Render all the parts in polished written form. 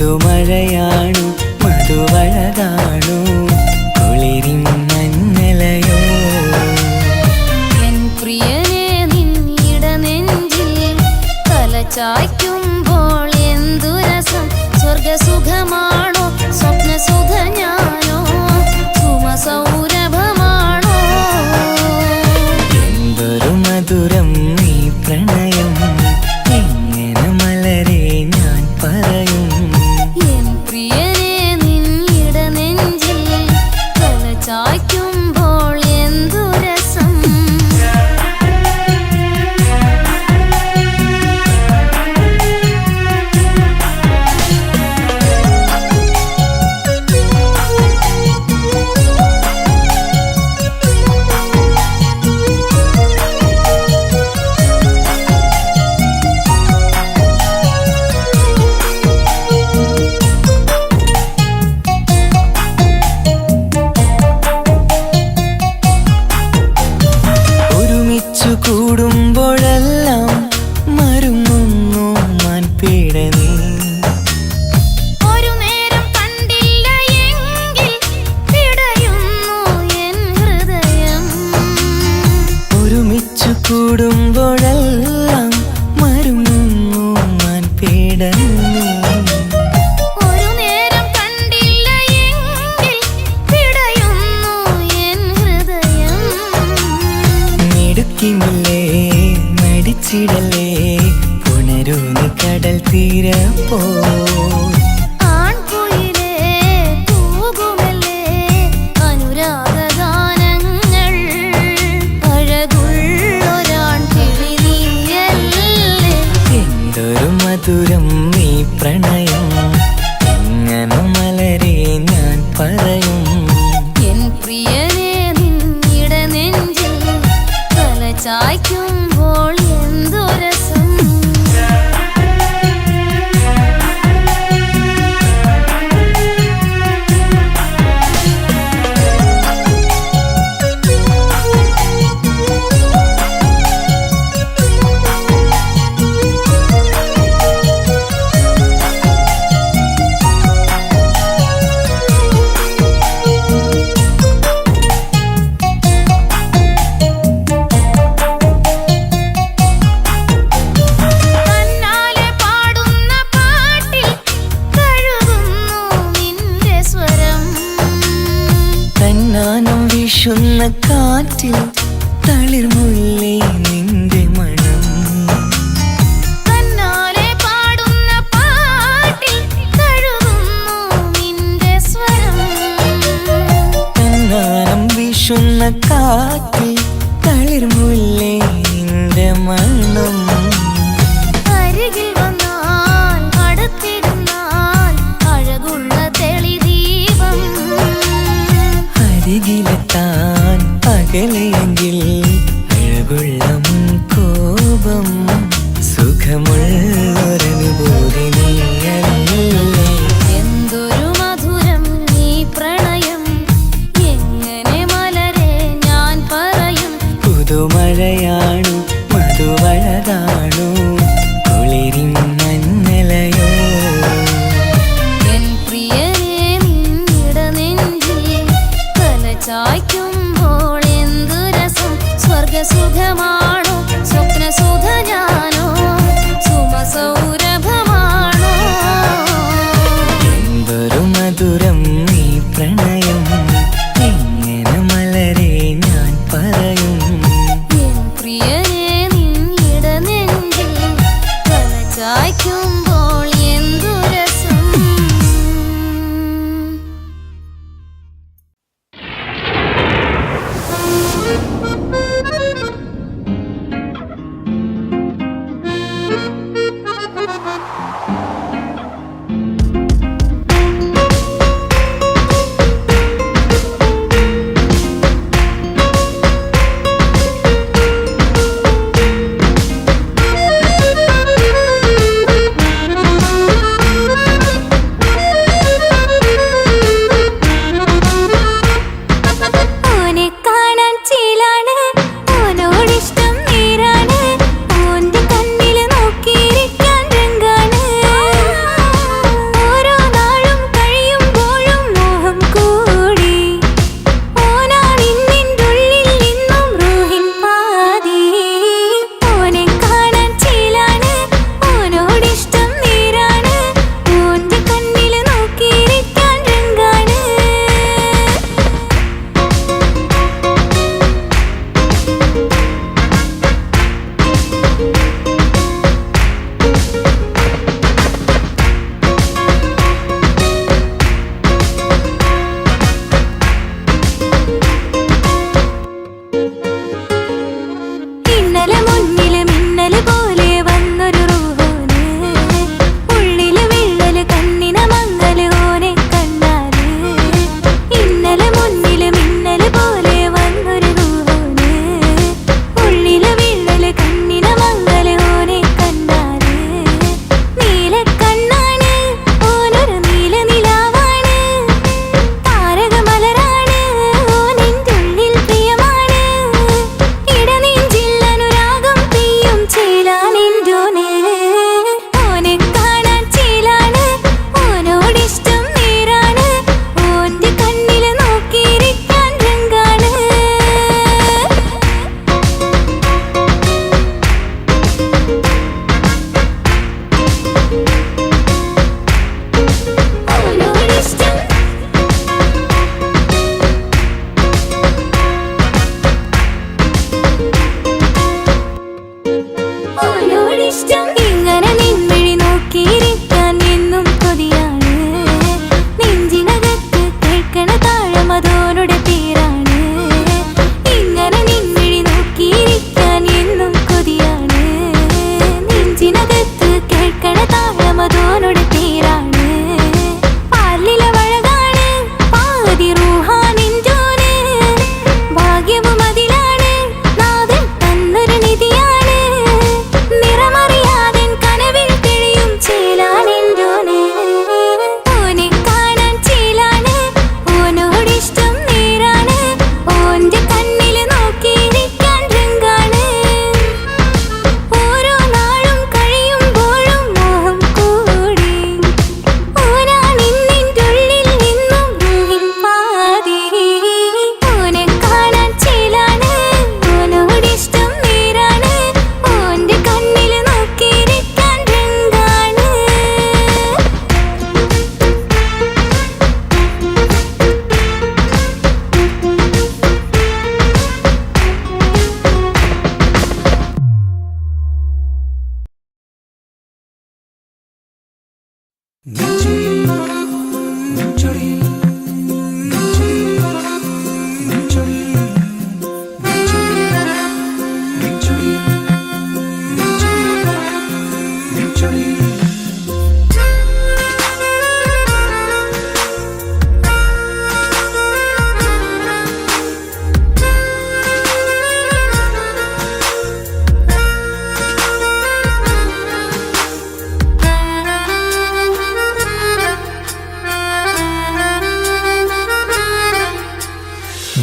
പുതുമഴയാണു മധുവഴകാണു കുളിരിൻ മഞ്ഞലയോ N പ്രിയനെ നിന്നിട നെഞ്ചിൽ തലചായ്ക്കുമ്പോൾ എന്തു രസം സ്വർഗസുഖമാണോ സ്വപ്നസുഖ ഞാനോ സുമസൗരഭമാണോ എന്തൊരു മധുരം നീ പ്രണയം എങ്ങനെ മലരെ ഞാൻ പറയും എൻ പ്രിയനെ നിന്നിട നെഞ്ചിൽ തലചായ്ക്കുമ്പോൾ എന്തു രസം കൂടുമ്പോഴെല്ലാം മരുങ്ങുന്നു മാൻപീടനീ ഒരു നേരം കണ്ടില്ല എങ്കിൽ പിടയുന്നു എൻ ഹൃദയം ഒരുമിച്ചു കൂടുമ്പോഴെല്ലാം മരുങ്ങുന്നു മാൻപീടനീ ഒരു നേരം കണ്ടില്ല എങ്കിൽ പിടയുന്നു എൻ ഹൃദയം മിടുക്കിമില്ലേ മടിച്ചിടലേ പുണരൂ നീ കടൽ തീരപ്പോ ആൺകുയിലേ തൂകുമല്ലേ അനുരാഗഗാനങ്ങൾ അഴകുള്ളൊരാൺ കിളി നീയല്ലേ എന്തൊരു മധുരം നീ പ്രണയം എങ്ങനെ മലരെ ഞാൻ പറയും എൻ പ്രിയനെ നിന്നിട നെഞ്ചിൽ തലചായ്ക്കുമ്പോൾ എന്തു രസം തന്നാലെ പാടുന്ന പാട്ടിൽ കഴുകുന്നു നിന്റെ സ്വരം തന്നാനം വീശുന്ന കാറ്റിൽ തളിർമുല്ലേ നിന്റെ മണം തന്നാലെ പാടുന്ന പാട്ടിൽ കഴുകുന്നു നിന്റെ സ്വരം തന്നാനം വീശുന്ന കാറ്റിൽ തളിർമുല്ലേ നിന്റെ മണം അരികിൽ വന്നാൽ അടുത്തിരുന്നാൽ അഴകുള്ള തെളിദീപം അരികിലെത്താൻ അകലെയെങ്കിൽ അഴകുള്ള കോപം സുഖമുള്ളൊരനുഭൂതി നീയല്ലേ എന്തൊരു മധുരം നീ പ്രണയം എങ്ങനെ മലരെ ഞാൻ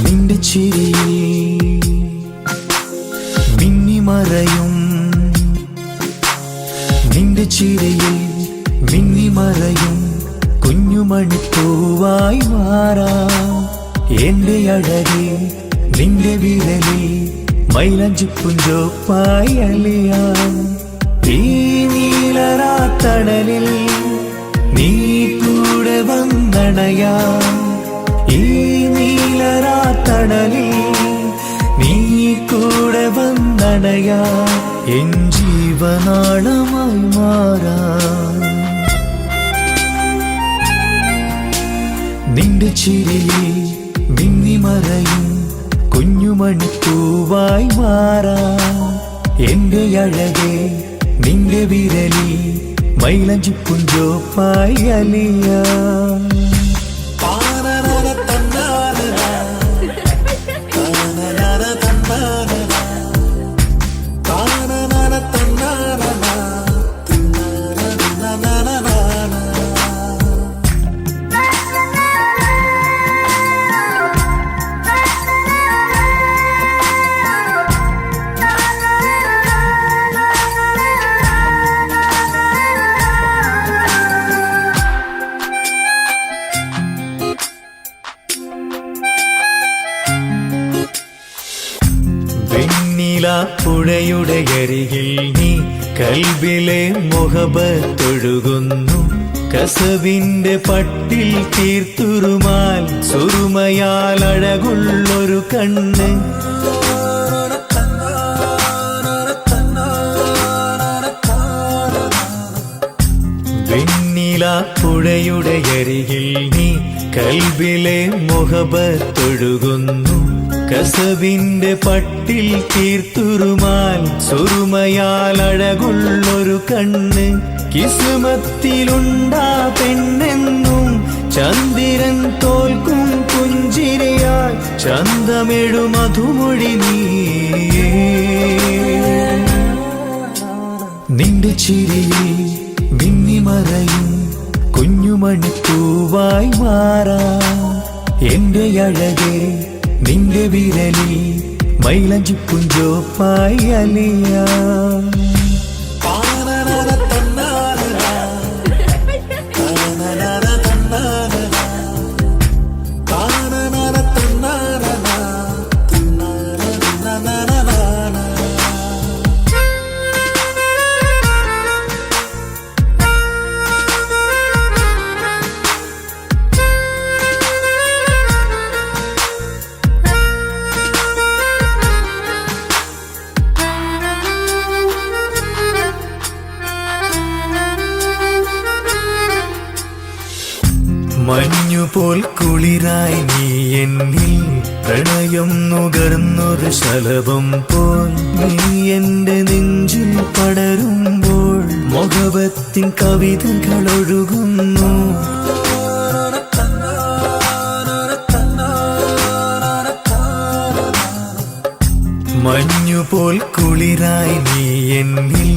നിന്റെ ചിരിയിൽ മിന്നിമറയും, നിന്റെ ചിരിയിൽ മിന്നിമറയും കുഞ്ഞുമണിപ്പൂവായി മാറാം. എന്റെ അഴകെ നിന്റെ വിരലിൽ മൈലഞ്ചിപ്പുഞ്ചോപ്പായി അലിയാം. ഈ നീലരാത്തണലിൽ നീ കൂടെ വന്നണയാം. ഈ നീലരാത്തണലിൽ നീ കൂടെ വന്നണയാ. എൻ ജീവനാളമായി മാറാം. നിന്റെ ചിരിയിൽ മിന്നിമറയും കുഞ്ഞുമണിപ്പൂവായി മാറാം. എന്റെ അഴകെ നിന്റെ വിരലിൽ മൈലഞ്ചിപ്പുഞ്ചോപ്പായി അലിയാം. പുഴയുടെ അരികിൽ നീ കൽബിലെ മുഹബത്തൊഴുകുന്നു. കസവിന്റെ പട്ടിൽ തീർത്തുറുമാൽ സുറുമയാൽ അഴകുള്ളൊരു കണ്ണ്. വെണ്ണില പുഴയുടെ അരികിൽ നീ കൽബിലെ മുഹബത്തൊഴുകുന്നു. കസവിന്റെ പട്ടിൽ തീർത്തുറുമാൽ സുറുമയാൽ അഴകുള്ളൊരു കണ്ണ്. കിസ്മത്തിലുണ്ടാ പെണ്ണെന്നും ചന്ദ്രൻ തോൽക്കും പുഞ്ചിരിയാൽ ചന്തമെഴു മധുമൊഴി നീയേ. നിന്റെ ചിരിയിൽ മിന്നിമറയും കുഞ്ഞുമണിപ്പൂവായി മാറാം. എന്റെ അഴകെ നിന്റെ വിരലിൽ മൈലഞ്ചിപ്പുഞ്ചോപ്പായി അലിയാം. മഞ്ഞുപോൽ കുളിരായി നീ എന്നിൽ പ്രണയം നുകർന്നൊരു ശലഭം പോൽ. നീ എന്റെ നെഞ്ചിൽ പടരുമ്പോൾ മുഹബത്തിൻ കവിതകൾ ഒഴുകുന്നു. മഞ്ഞുപോൽ കുളിരായി നീ എന്നിൽ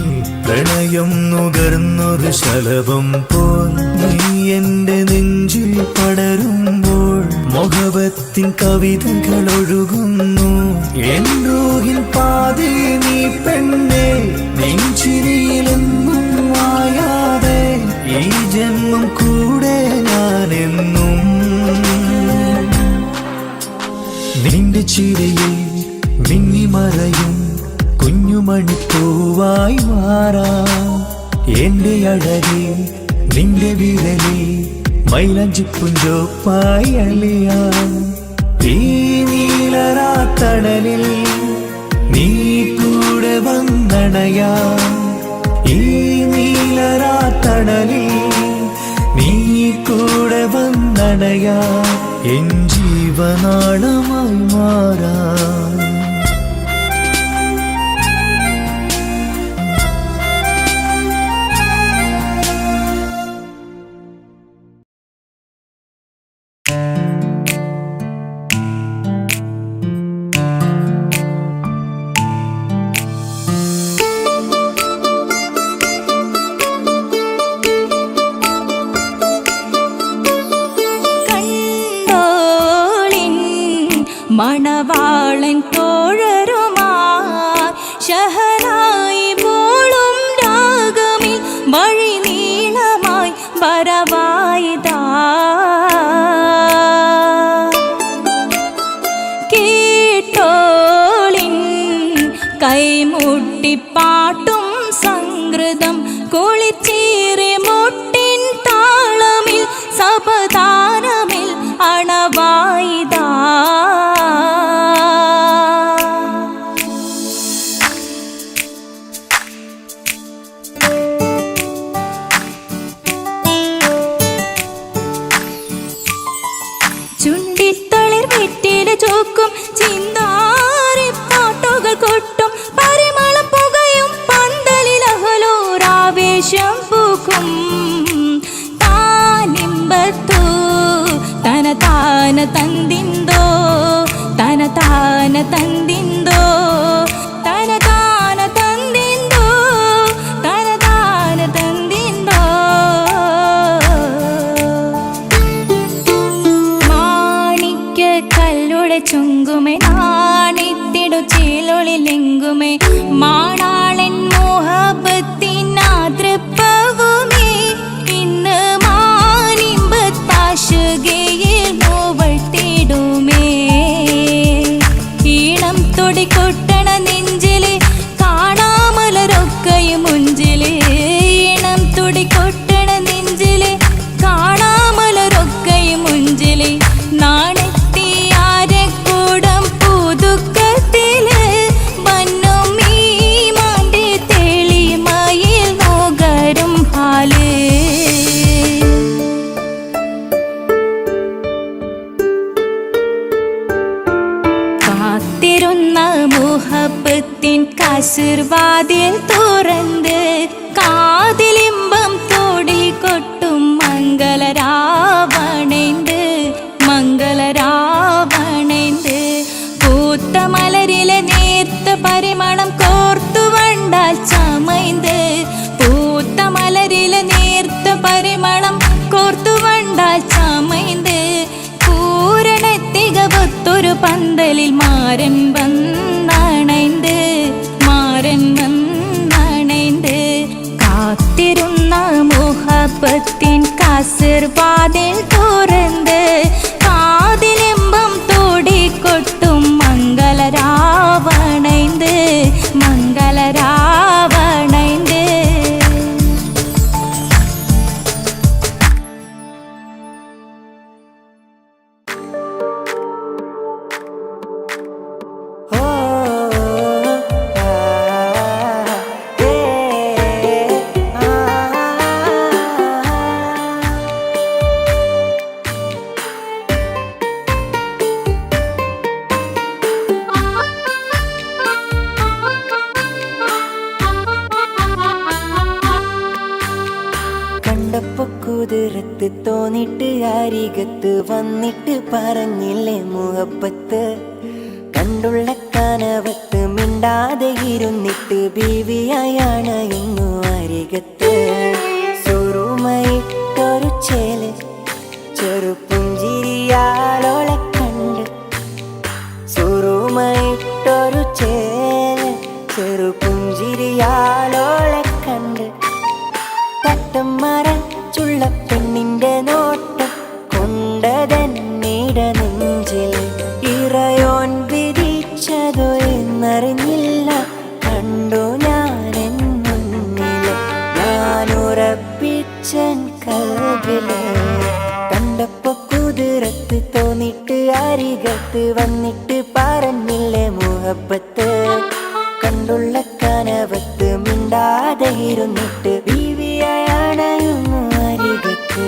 പ്രണയം നുകർന്നൊരു ശലഭം പോൽ. നീ എന്റെ നെഞ്ചിൽ പടരുമ്പോൾ മുഹബത്തിൻ കവിതകൾ ഒഴുകുന്നു. എൻ റൂഹിൻ പാതി നീ പെണ്ണേ, നെഞ്ചിരിയിലെന്നും മായാതെ ഈ ജന്മം കൂടെ ഞാനെന്നും. നിന്റെ ചിരിയിൽ മിന്നിമറയും കുഞ്ഞുമണിപ്പൂവായി മാറാം. എന്റെ അഴകെ നിന്റെ വിരലിൽ മൈലഞ്ചിപ്പുഞ്ചോപ്പായി അലിയാം. ഈ നീലരാത്തണലിൽ നീ കൂടെ വന്നണയാം. ഈ നീലരാത്തണലിൽ നീ കൂടെ വന്നണയാ എൻ ജീവനാളമായി മാറാ മണവാളൻ തോഴരുമായി ഷഹനായി മോളും രാഗമിൽ വഴി നീളമായി വരവായിതാ കേട്ടോളിൻ കൈമുട്ടിപ്പാട്ടും സംഗൃതം കുളിച്ചേറി മുട്ടിൻ താളമിൽ സപതാരമിൽ അണവായിതാ ചുണ്ടിത്തളിർ വെറ്റില ചോക്കും ചിന്താരി പാട്ടുകൾ കൊട്ടും പരിമളം പുകയും പന്തലിൽ അഹലോരാവേശം പൂക്കും താനിമ്പത്തു തന താന തന്തിന്തോ തന താന തന്തിന്തോ തന താന തന്തിന്തോ തന താന തന്തിന്തോ കല്ലുടെ ചുങ്കുമേ നാണിത്തിടു ചേലൊളിലെങ്കുമേ മാണാളൻ മോഹബത്തിനാതൃപ്പവുമേ ഇന്ന് മാനിമ്പത്താശുകയിൽ നോവഴ്ത്തിടുമേ ഈണം തൊടിക്കൊട്ടണ നെഞ്ചില് കാണാമലരൊക്കെയും മുഞ്ചില് ഈണം തൊടിക്കൊട്ടണ നെഞ്ചില് കാണാമലരൊക്കെയും മുഞ്ചില് നാണ കാത്തിരുന്ന മുഹബത്തിൻ കസിർവാതിൽ തുറന്ന് കാതിലിമ്പം തോടി കൊട്ടും മംഗളരാവണേന്ത് മംഗളരാവണേന്ത് പൂത്ത മലരിലെ നേർത്ത പരിമണം കോർത്തു വണ്ടാൽ ചമൈന്ത് പൂത്ത മലരിലെ നേർത്ത പരിമണം കോർത്തു വണ്ടാൽ ചമൈന്ത് പൂരണത്തികവത്തൊരു പന്തലിൽ മാരൻ വന്നണൈന്ത് മാരൻ വന്നണൈന്ത് കാത്തിരുന്ന മുഹബത്തിൻ കസിർവാതിൽ തുറന്ന് കാതിലിമ്പം തോടിക്കൊട്ടും മംഗളരാവണൈന്ത് മംഗളരാവണൈന്ത് കുതിരത്ത് തോന്നിട്ട് അരികത്ത് വന്നിട്ട് പറഞ്ഞില്ലേ മുഹബത്ത് കണ്ടുള്ള കനവത്ത് മിണ്ടാതെ ഇരുന്നിട്ട് ബീവിയായാണ് ഇന്നു അരികത്ത് സുറുമയിട്ടൊരു ചേല് ചെറുപ്പുഞ്ചിരിയാളോളെ കണ്ട് സുറുമയിട്ടൊരു ചേല് ചെറുപ്പുഞ്ചിരിയാളോളെ കണ്ട് തട്ടം മറച്ചുള്ള പെണ്ണിന്റെ നോട്ടം കൊണ്ടതന്നീട നെഞ്ചിൽ ഇറയോൻ വിധിച്ചതോ എന്നറിഞ്ഞില്ല കണ്ടു ഞാനെൻ മുന്നില് ഞാനുറപ്പിച്ചൻ കൽവില് കണ്ടപ്പോ കുതിരത്ത് തോന്നിട്ട് അരികത്ത് വന്നിട്ട് പറഞ്ഞില്ലേ മുഹബത്ത് കണ്ടുള്ള കനവത്ത് മിണ്ടാതെ ഇരുന്നിട്ട് ബീവിയാണയുന്നു അരികത്ത്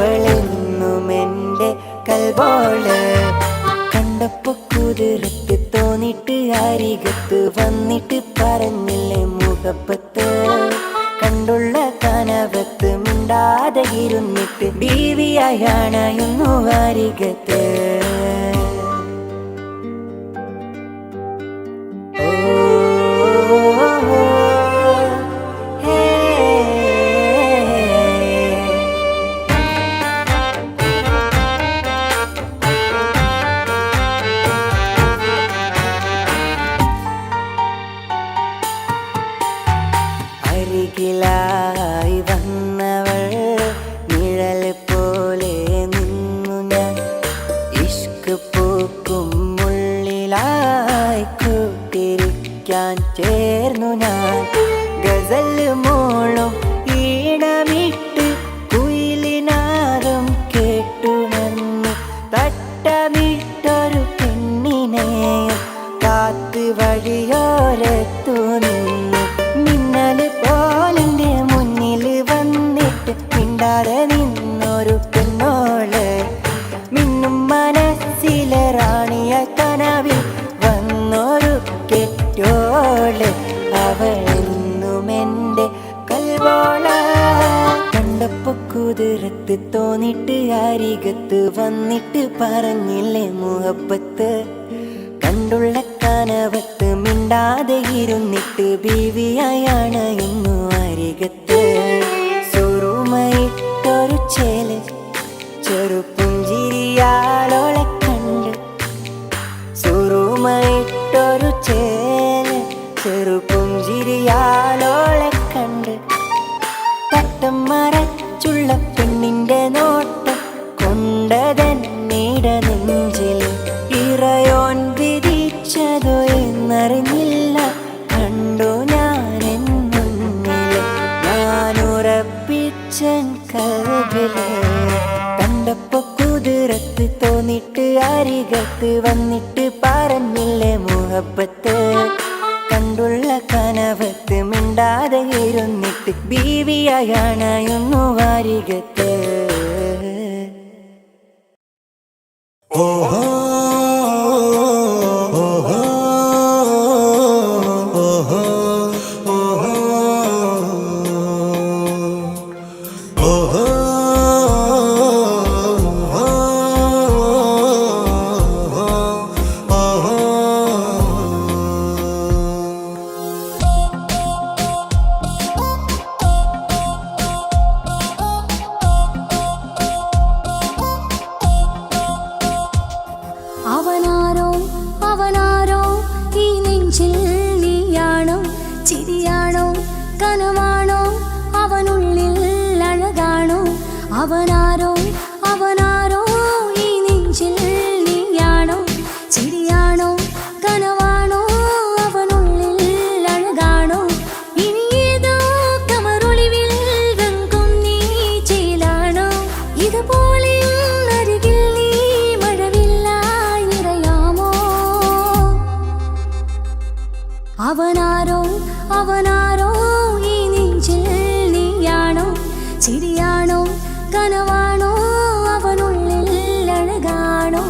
അവളെന്നും എൻ്റെ കൽബോള് കണ്ടപ്പോ കുതിരത്ത് തോന്നിട്ട് അരികത്ത് വന്നിട്ട് പറഞ്ഞില്ലേ മുഹബത്ത് കണ്ടുള്ള കനവത്ത് മിണ്ടാതെ ഇരുന്നിട്ട് ബീവിയായണയുന്നു അരികത്ത് അരികിലായി വന്നവൾ നിഴൽ പോലെ നിന്നു ഞാൻ ഇഷ്ക് പൂക്കും മുള്ളിലായി കൂട്ടിരിക്കാൻ ചേർന്നു ഞാൻ ഗസൽ മോളും ഈണമിട്ട് കുയിലിനാദം കേട്ടുണർന്നു തട്ടമിട്ടൊരു പെണ്ണിനെയും കാത്ത് വഴിയോരത്തു നിന്നു മിന്നല് പോലിന്റെ മുന്നിൽ വന്നിട്ട് മിണ്ടാതെ നിന്നൊരു പെണ്ണോള് മിന്നും മനസ്സിലെ റാണിയ കനവിൽ വന്നൊരു കെട്ടോള് അവളെന്നും എൻ്റെ കൽബോള കണ്ടപ്പോ കുതിരത്ത് തോന്നിട്ട് അരികത്ത് വന്നിട്ട് പറഞ്ഞില്ലേ മുഹബത്ത് കണ്ടുള്ള കനവത്ത് മിണ്ടാതെ ഇരുന്നിട്ട് ബീവിയായാണ് ഇന്നു അരികത്ത് സുറുമയിട്ടൊരു ചേല് ചെറുപുഞ്ചിരിയാലോളെ കണ്ട് സുറുമയിട്ടൊരു ചേല് ചെറുപുഞ്ചിരിയാലോളെ കണ്ട് തട്ടം മറച്ചുള്ള പെണ്ണിന്റെ നോട്ടം കൊണ്ടതന്നീട നെഞ്ചിൽ ഇറയോൻ വിധിച്ചതോ എന്നറിഞ്ഞില്ല കണ്ടു ഞാനെൻ മുന്നില് ഞാനുറപ്പിച്ചൻ കൽബില് കണ്ടപ്പോ കുതിരത്ത് തോന്നിട്ട് അരികത്ത് വന്നിട്ട് പറഞ്ഞില്ലേ മുഹബത്ത് കണ്ടുള്ള കനവത്ത് മിണ്ടാതെ ഇരുന്നിട്ട് ബീവിയായണയുന്നു അരികത്ത് ഓഹോ ഓഹോ ഓഹോ ഓഹോ ഓഹോ അവനാരോ അവനാരോ ഈ നെഞ്ചിൽ നീയാണോ ചിരിയാണോ കനവാണോ അവനുള്ളിൽ അഴകാണോ അവനാരോ അവനാരോ ഈ നെഞ്ചിൽ നീയാണോ ചിരിയാണോ കനവാണോ അവനുള്ളിൽ അഴകാണോ ഇനി ഏതോ കമറൊളിവിൽ രംഗം നീ ചേലാണോ ഇതുപോലെ അരികിൽ നീ മഴവില്ലായി നിറയാമോ അവനാരോ അവനാരോ ഈ നെഞ്ചിൽ നീയാണോ ചിരിയാണോ കനവാണോ അവനുള്ളിൽ അഴകാണോ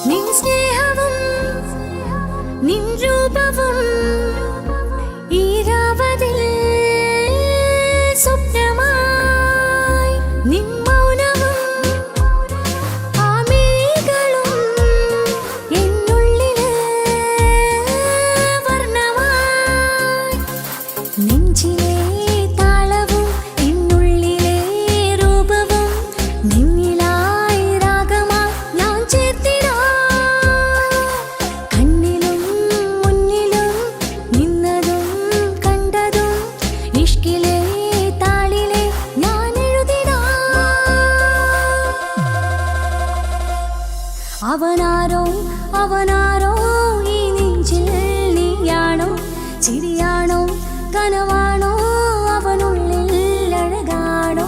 നിൻ സ്നേഹവും നിൻ രൂപവും ഈരാവതിൽ സ്വപ്നമായി നിൻ മൗനവും ആ മിഴികളും എന്നുള്ളിൽ വർണ്ണമായി നെഞ്ചിലെ താളവും എന്നുള്ളിലെ രൂപവും നിന്നിലായി രാഗമായി ഞാൻ ചേർത്തിടാം കണ്ണിലും മുന്നിലും കനവാണോ അവനുള്ളിൽ അഴകാണോ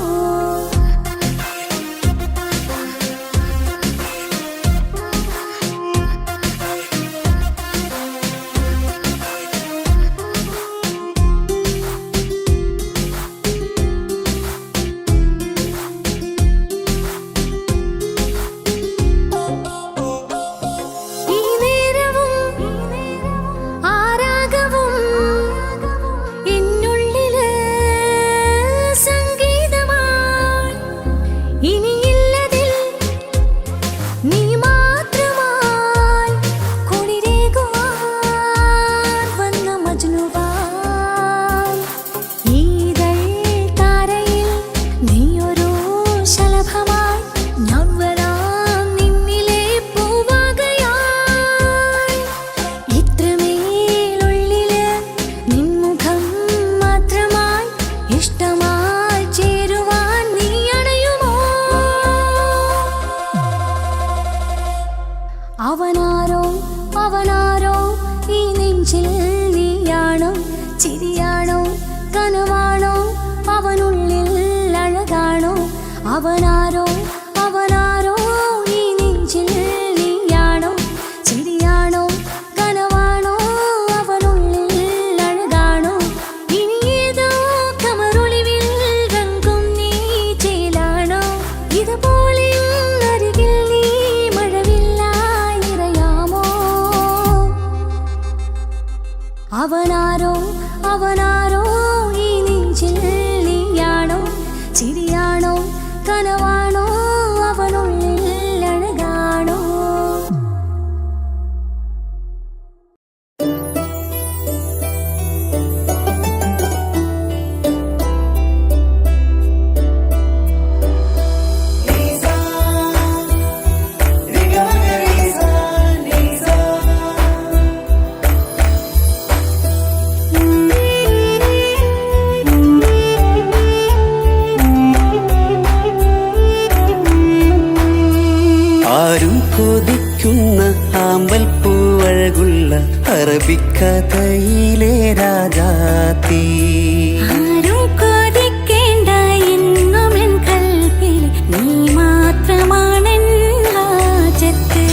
അവനാരോ അവനാരോ ഈ നെഞ്ചിൽ നീയാണോ ചിരിയാണോ കനവാണോ അവനുള്ളിൽ അഴകാണോ അവനാരോ അവനാരോ ഈ നെഞ്ചിൽ നീയാണോ ചിരിയാണോ കനവാണോ അവനുള്ളിൽ അഴകാണോ ഇനി ഏതോ കമറൊളിവിൽ രംഗും നീ ചേലാണോ ഇതുപോലെ അരികിൽ നീ മഴവില്ലായി നിറയാമോ അവനാരോ അവനാരോ ഈ നെഞ്ചിൽ നീയാണോ ചിരിയാണോ കനവാണോ അവനുള്ളിൽ അഴകാണോ ആരും കൊതിക്കുന്ന ആമ്പൽ പൂവഴകുള്ള അറബിക്കഥയിലെ രാജാത്തി ആരും കൊതിക്കേണ്ട എന്നുമെൻ കൽവിൽ നീ മാത്രമാണെൻ ഹാജത്ത്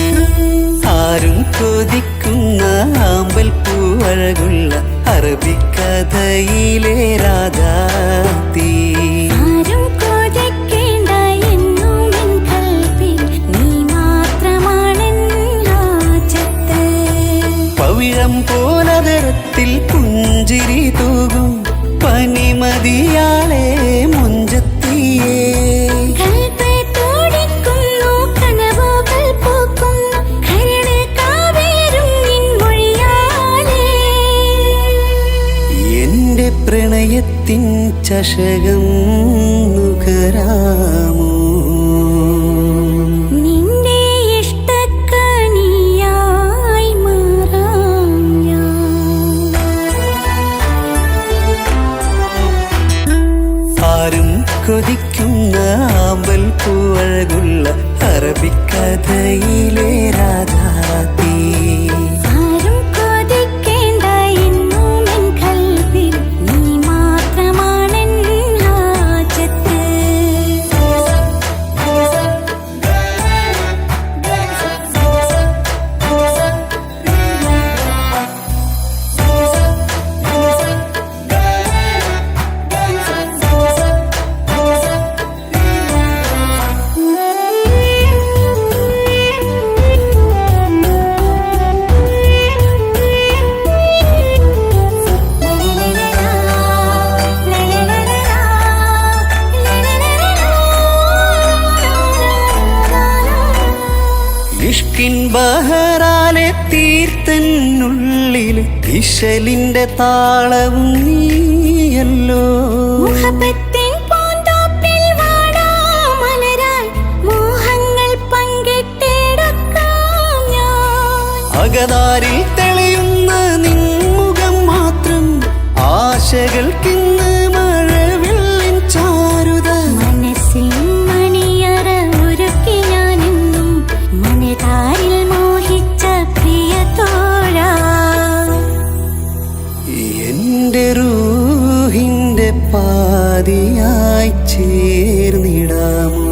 ആരും കൊതിക്കുന്ന ആമ്പൽ പൂവഴകുള്ള അറബിക്കഥയിലെ രാജാത്തി ആരും കൊതിക്കേണ്ട എന്നുമെൻ കൽവിൽ നീ മാത്രമാണെൻ ഹാജത്ത് പവിഴം പോലതരത്തിൽ പുഞ്ചിരി തൂകും പനിമതിയാളെ മുഞ്ചത്തിയേ കൽബ് തുടിക്കുന്നു കനവുകൾ പൂക്കുന്നു കരട് കാവേരും നിൻ മൊഴിയാലേ എന്റെ പ്രണയത്തിൻ ചഷകം നുകരാമോ നിന്റെ ഇഷ്ടക്കണിയായി മാറാം ഞാൻ ആരും കൊതിക്കുന്ന ആമ്പൽ പൂവഴകുള്ള അറബിക്കഥയിലെ രാജാത്തി ആരും കൊതിക്കേണ്ട എന്നുമെൻ കൽവിൽ നീ മാത്രമാണെൻ ഹാജത്ത് ഇഷ്കിൻ ബഹറാലെ തീർത്തനുള്ളിൽ ഇശലിന്റെ താളവും നീയല്ലോ മുഹബത്തിൻ പൂന്തോപ്പിൽ വാടാമലരായി മോഹങ്ങൾ പങ്കിട്ടെടുക്കാം ഞാൻ അകതാരിൽ തെളിയുന്ന നിൻമുഖം മാത്രം ആശകൾക്കിന്ന് മഴവില്ലിൻ ചാരുത മനസ്സിൻ മണിയറ ഒരുക്കി ഞാനെന്നും മനതാരിൽ മോഹിച്ച പ്രിയ തോഴ എന്റെ റൂഹിൻ പാതിയായി ചേർന്നിടാമോ?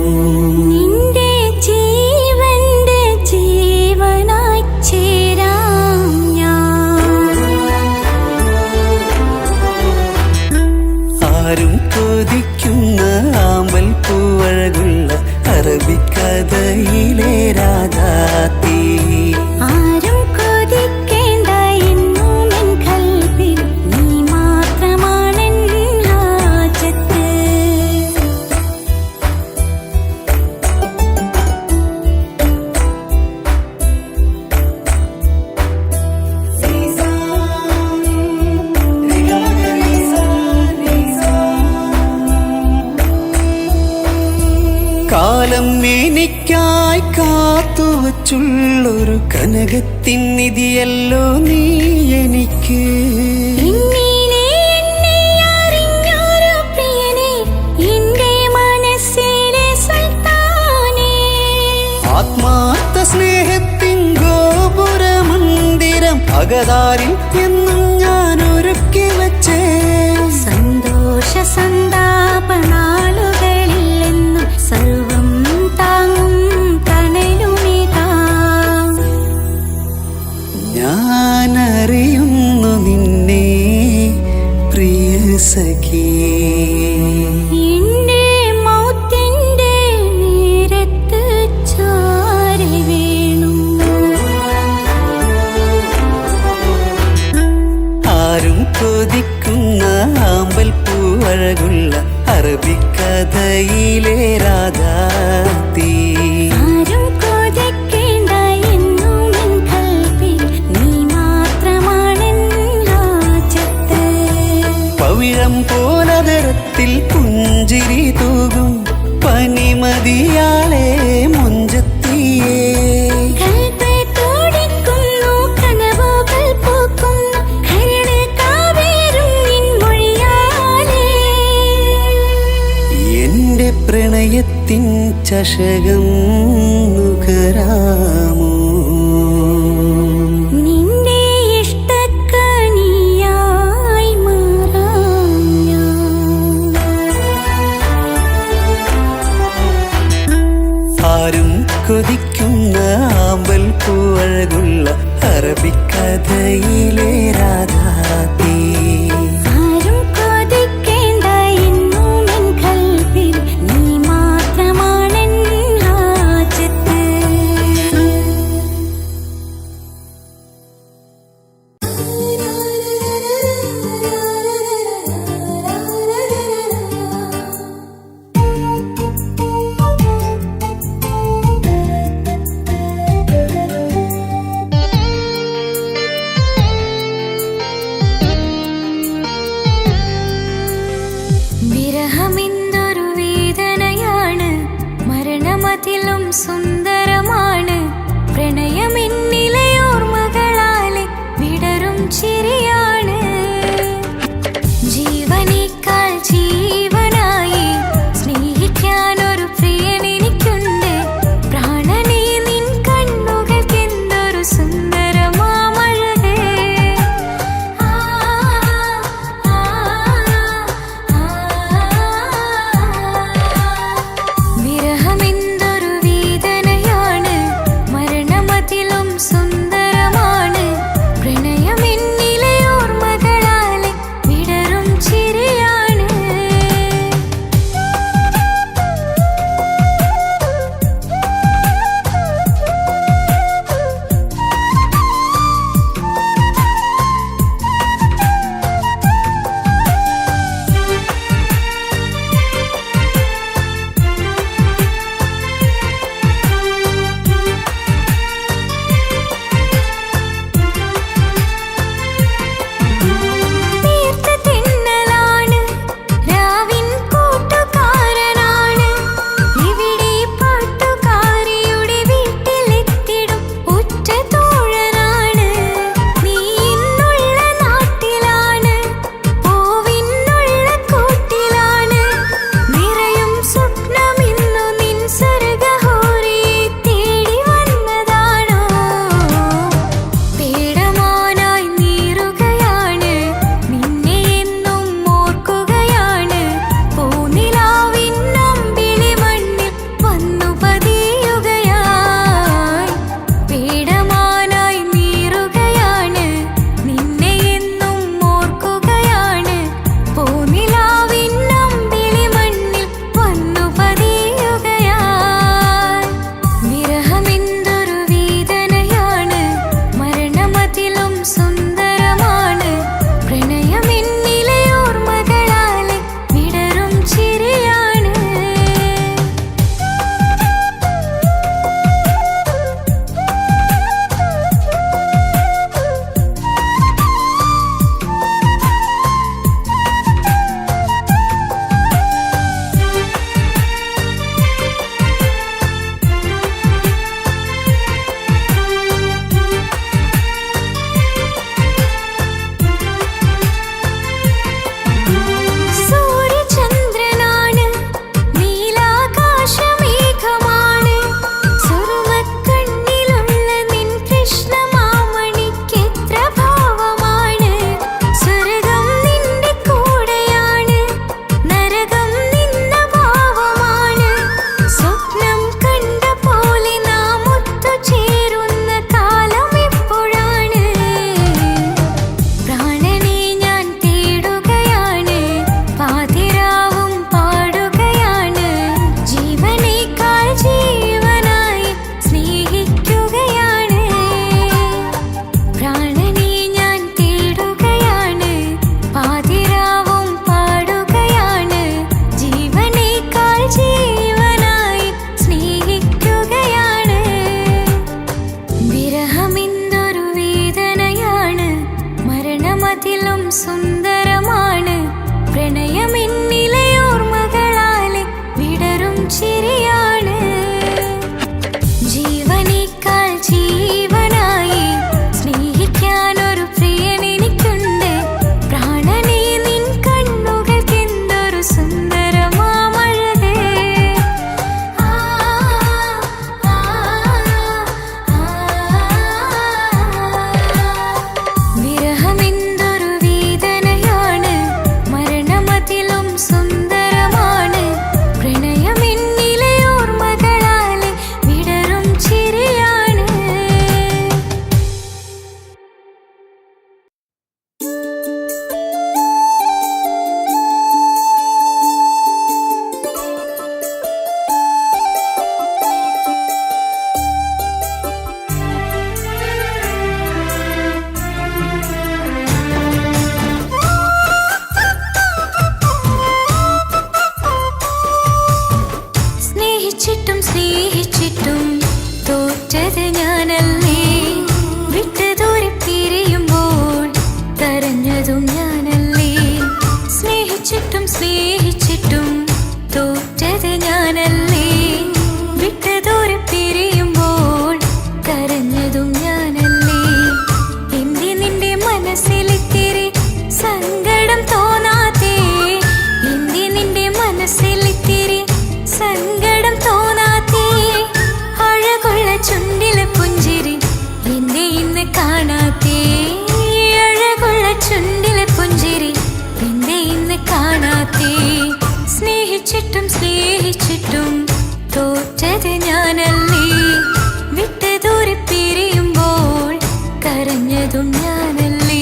നിന്റെ ജീവന്റെ ജീവനായി ചേരാം ഞാൻ. ആരും കൊതിക്കുന്ന ആമ്പൽ പൂവഴകുള്ള അറബിക്കഥയിലെ രാജാത്തി. ആരും കൊതിക്കേണ്ട എന്നും എൻ കൽബിൽ നീ മാത്രമാണെൻ ഹാജത്ത്. കാലം എനിക്കായി കാത്തുവച്ചുള്ളൊരു കനകത്തിൻ നിധിയല്ലോ നീ എനിക്ക്. ഇന്നീനെ എന്നെ അറിഞ്ഞൊരു പ്രിയനെ, എന്റെ മനസ്സിലെ സുൽത്താനേ. ആത്മാർത്ഥ സ്നേഹത്തിൻ ഗോപുര മന്ദിരം അകതാരിൽ എന്നും ഞാൻ ഒരുക്കി വച്ചേ. സന്തോഷ സന്താപ നാളുകളിൽ എന്നും സർവം താങ്ങും തണലുമിതാ. ഞാൻ അറിയുന്നു നിന്നെ പ്രിയ സഖി. എന്റെ മൗത്തിന്റെ നേരത്ത് ചാരി വീണു. ആരും കൊതിക്കുന്ന ആമ്പൽ പൂവഴകുള്ള അറബിക്കഥയിലെ രാജാത്തി. ആരും കൊതിക്കേണ്ട എന്നും എൻ കൽബിൽ നീ മാത്രമാണെൻ ഹാജത്ത്. പവിഴം പോലതരത്തിൽ പുഞ്ചിരി തൂകും പനിമതിയാളെ മുഞ്ചത്തിയേ. കൽബ് തുടിക്കുന്നു, കനവുകൾ പൂക്കുന്നു, കരട് കാവേരും നിൻ മൊഴിയാലേ. എന്റെ പ്രണയത്തിൻ ചഷകം നുകരാമോ? നിന്റെ ഇഷ്ടക്കനിയായി മാറാം ഞാൻ. ആരും കൊതിക്കുന്ന ആമ്പൽ പൂവഴകുള്ള അറബിക്കഥയിലെ രാജാത്തി. ആരും കൊതിക്കേണ്ട എന്നും എൻ കൽബിൽ നീ മാത്രമാണെൻ ഹാജത്ത്. വിരഹമെന്തൊരു വേദനയാണ്, മരണമതിലും സുന്ദരമാണ്. പ്രണയമെന്നിലെ ഓർമ്മകളാലെ വിടരും ചിരിയാണ്. ജീവനേക്കാൾ ജീവനായി സ്നേഹിക്കാനൊരു പ്രിയൻ എനിക്കുണ്ട്. പ്രാണനെ നിൻ കണ്ണുകൾക്കെന്തൊരു സുന്ദരമാമഴകേ. ആ ആ വിരഹമെന്തൊരു വേദന സുന്ദരമാണ് പ്രണയമെന്നിലെ ഓർമ്മകളാലെ വിടരും ചിരിയാണ് ജീവനേക്കാൾ ജീവനായി സ്നേഹിക്കാനൊരു പ്രിയനെനിക്കുണ്ട് പ്രാണനേ നിൻ കണ്ണുകൾക്കെന്തൊരു സുന്ദരമാമഴകേ വിരഹമെന്തൊരു വേദനയാണ് മരണമതിലും സുന്ദരമാണ് പ്രണയമെന്നിലെ ഓർമ്മകളാലെ വിടരും ചിരിയാണ് സ്നേഹിച്ചിട്ടും സ്നേഹിച്ചിട്ടും തോറ്റത് ഞാനല്ലേ വിട്ട് ദൂരെ പിരിയുമ്പോൾ കരഞ്ഞതും ഞാനല്ലേ സ്നേഹിച്ചിട്ടും സ്നേഹിച്ചിട്ടും തോറ്റത് ഞാനല്ലേ വിട്ട് ദൂരെ പിരിയുമ്പോൾ കരഞ്ഞതും ഞാനല്ലേ എന്റെ നിന്റെ മനസ്സിലിത്തിരി സങ്കടം തോന്നാത്തേ എന്റെ നിന്റെ മനസ്സിലിത്തിരി സങ്കടം തോന്നാത്തേ അഴകുള്ള ചുണ്ടിലെ പുഞ്ചിരി എന്നെ ഇന്ന് കാണാത്തേ അഴകുള്ള ചുണ്ടിലെ പുഞ്ചിരി എന്നെ ഇന്ന് കാണാത്തേ സ്നേഹിച്ചിട്ടും സ്നേഹിച്ചിട്ടും തോറ്റത് ഞാനല്ലേ വിട്ട് ദൂരെ പിരിയുമ്പോൾ കരഞ്ഞതും ഞാനല്ലേ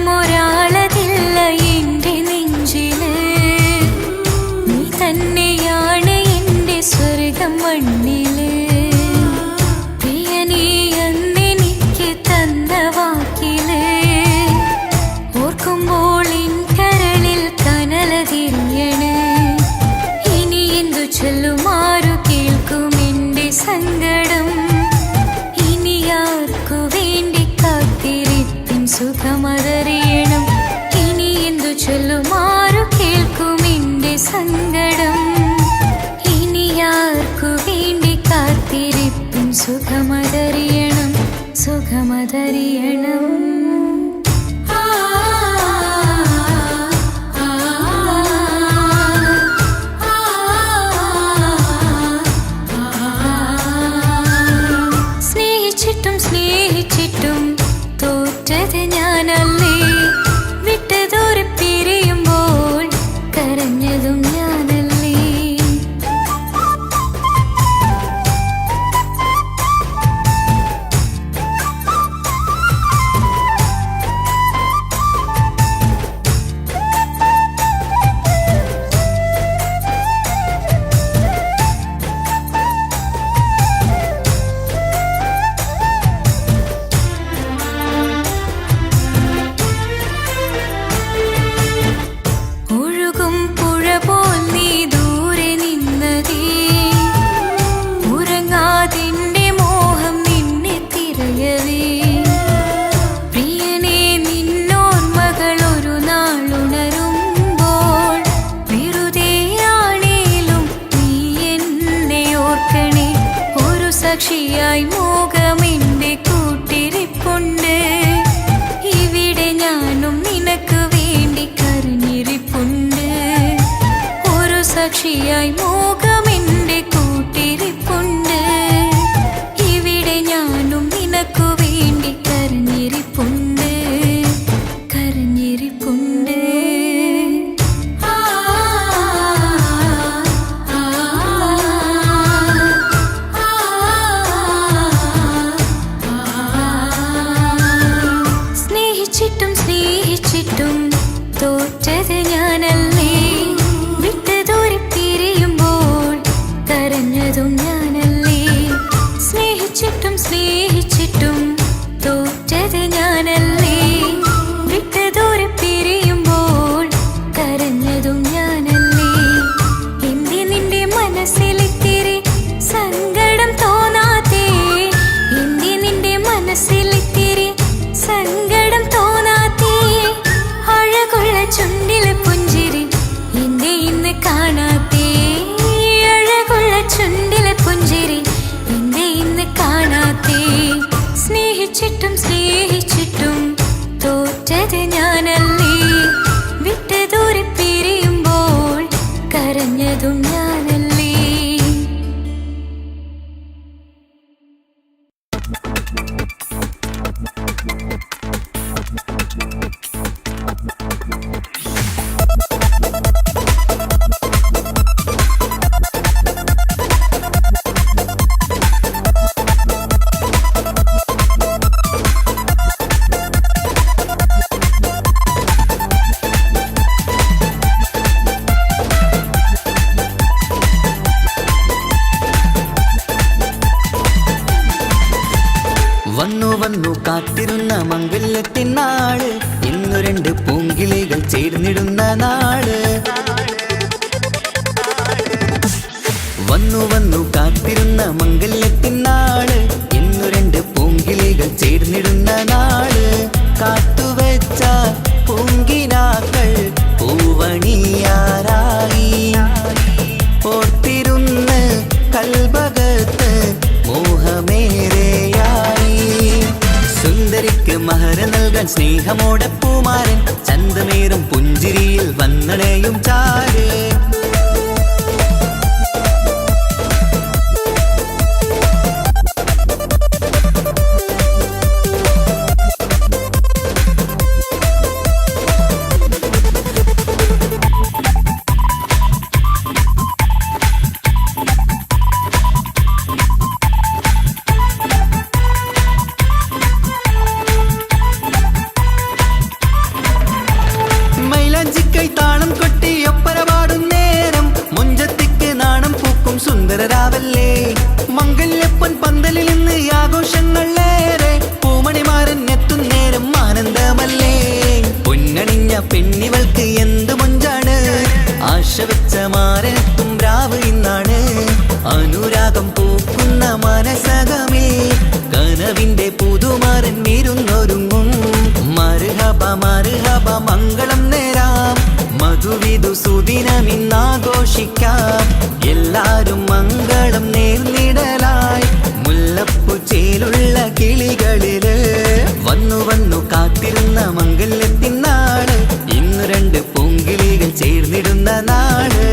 പകരമൊരാളതില്ല എന്റെ നെഞ്ചില് നീ തന്നെയാണ് എന്റെ സ്വർഗം മണ്ണില് പ്രിയനീ അന്നെനിക്ക് തന്ന വാക്കില് ഓർക്കുമ്പോൾ എൻ കരളിൽ കനലതിരിയണ് ഇനി എന്തു ചൊല്ലുമാരു കേൾക്കും എന്റെ സങ്കടം ഇനി ആർക്കു വേണ്ടി കാത്തിരിപ്പിൻ സുഖമതറിയണം ഇനി എന്തു ചൊല്ലുമാരു കേൾക്കും എന്റെ സങ്കടം ഇനി ആർക്കു വേണ്ടി കാത്തിരിപ്പിൻ സുഖമതറിയണം സുഖമതറിയണം സ്നേഹിച്ചിട്ടും സ്നേഹിച്ചിട്ടും തോറ്റത് ഞാനല്ലേ വിട്ട് ദൂരെ പിരിയുമ്പോൾ കരഞ്ഞതും ഞാനല്ലേ ഒഴുകും പുഴ പോൽ നീ ദൂരെ നിന്നതേ ഉറങ്ങാതിന്റെ മോഹം നിന്നെ തിരയവേ പ്രിയനേ നിന്നോർമ്മകൾ ഒരു നാളുണരുമ്പോൾ വെറുതെയാണേലും നീ എന്നെ ഓർക്കണേ ഒരു സാക്ഷിയായി മോഹമെന്റെ കൂട്ടിരിപ്പുണ്ട് ഇവിടെ ഞാനും നിനക്ക് വേണ്ടി കരഞ്ഞിരിപ്പുണ്ട് ഒരു സാക്ഷിയായി മോഹമെന്റെ കൂട്ടിരിപ്പുണ്ട് ഇവിടെ ഞാനും നിനക്കു വേണ്ടി കരഞ്ഞിരിപ്പുണ്ട് കരഞ്ഞിരിപ്പുണ്ട് സ്നേഹിച്ചിട്ടും സ്നേഹിച്ചിട്ടും തോറ്റത് ഞാനല്ലേ കണ്ടതും ഞാനല്ലേ. വന്നു വന്നു കാത്തിരുന്ന മംഗല്യത്തിൻ നാള്, ഇന്നു രണ്ട് പൂങ്കിളികൾ ചേർന്നിടുന്ന നാള്. വന്നു വന്നു കാത്തിരുന്ന മംഗല്യത്തിൻ നാള്, ഇന്നു രണ്ട് പൂങ്കിളികൾ ചേർന്നിടുന്ന നാള്. കാത്തുവെച്ച പൂങ്കിനാക്കൾ പൂവണിയാറായി, ഓർത്തിരുന്ന് കൽബകത്ത് മോഹമേറെയായി. സുന്ദരിക്ക് മഹർ നൽകാൻ സ്നേഹമോടെ പൂമാരൻ, ചന്തമേറും പുഞ്ചിരിയിൽ വന്നണയും ചാര്. താളം കൊട്ടി ഒപ്പര പാടും നേരം, മുഞ്ചത്തിക്ക് നാണം പൂക്കും സുന്ദരരാവല്ലേ. മംഗല്യപ്പൻ പന്തലിൽ നിന്ന് ആഘോഷങ്ങളേറെ, പൂമണിമാരൻ എത്തും നേരം ആനന്ദമല്ലേ. പൊന്നണിഞ്ഞ പെണ്ണിവൾക്ക് എന്ത് മൊഞ്ചാണ്, ആശ വെച്ച മാരനെത്തും രാവ് ഇന്നാണ്. അനുരാഗം പൂക്കുന്ന മനസകമേ, കനവിന്റെ പുതുമാരൻ വീരുന്നൊരുങ്ങും. മർഹബ മർഹബ മംഗളം നേരാം, മധുവിധു സുദിനമിന്നാഘോഷിക്കാം. എല്ലാരും മംഗളം നേർന്നിടലായി, മുല്ലപ്പൂ ചേലുള്ള കിളികളില്. വന്നു വന്നു കാത്തിരുന്ന മംഗല്യത്തിൻ നാള്, ഇന്നു രണ്ട് പൂങ്കിളികൾ ചേർന്നിടുന്ന നാള്.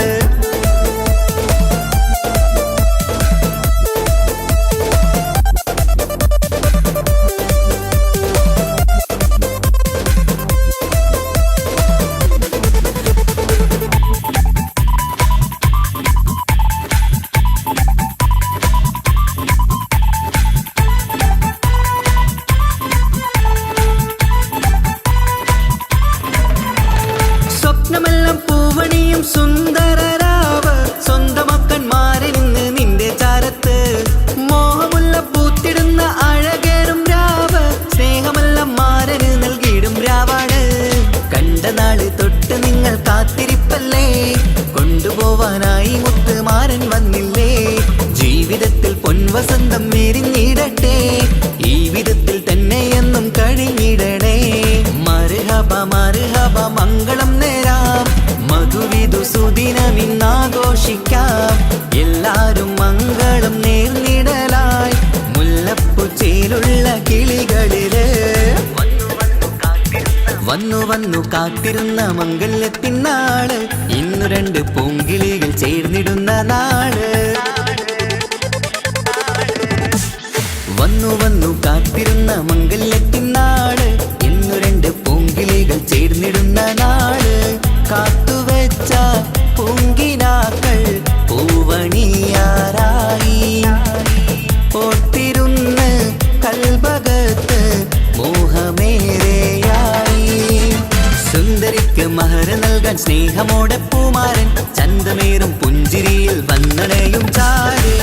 സ്വപ്നമെല്ലാം പൂവണിയും സുന്ദരരാവ്, സ്വന്തമക്കന്മാരിൽ നിന്ന് നിന്റെ ചാരത്ത്. മോഹമുള്ള പൂത്തിടുന്ന അഴകേറും രാവ്, സ്നേഹമെല്ലാം മാരന് നൽകിയിടും രാവാണ്. കണ്ട നാള് തൊട്ട് നിങ്ങൾ കാത്തിരിപ്പല്ലേ, കൊണ്ടുപോവാനായി മുത്തുമാരൻ വന്നില്ലേ. ജീവിതത്തിൽ പൊൻവസന്തം എരിഞ്ഞിടട്ടെ, ഈ വിധത്തിൽ തന്നെ എന്നും കഴിഞ്ഞിടണേ. മർഹബ മർഹബ മംഗളം നേരാം, മധുവിധു സുദിനമിന്നാഘോഷിക്കാം. എല്ലാരും മംഗളം നേർന്നിടലായി, മുല്ലപ്പൂ ചേലുള്ള കിളികളില്. വന്നു വന്നു കാത്തിരുന്ന മംഗല്യത്തിൻ നാള്, ഇന്നു രണ്ട് പൂങ്കിളികൾ ചേർന്നിടുന്ന നാള്. വന്നു വന്നു കാത്തിരുന്ന മംഗല്യത്തിൻ നാള്, ഇന്നു രണ്ട് പൂങ്കിളികൾ ചേർന്നിടുന്ന നാള്. കാത്തുവെച്ച പൂങ്കിനാക്കൾ പൂവണിയാറായി, ഓർത്തിരുന്ന് കൽബകത്ത് മോഹമേറെയായി. സുന്ദരിക്ക് മഹർ നൽകാൻ സ്നേഹമോടെ പൂമാരൻ, ചന്തമേറും പുഞ്ചിരിയിൽ വന്നണയും ചാര്.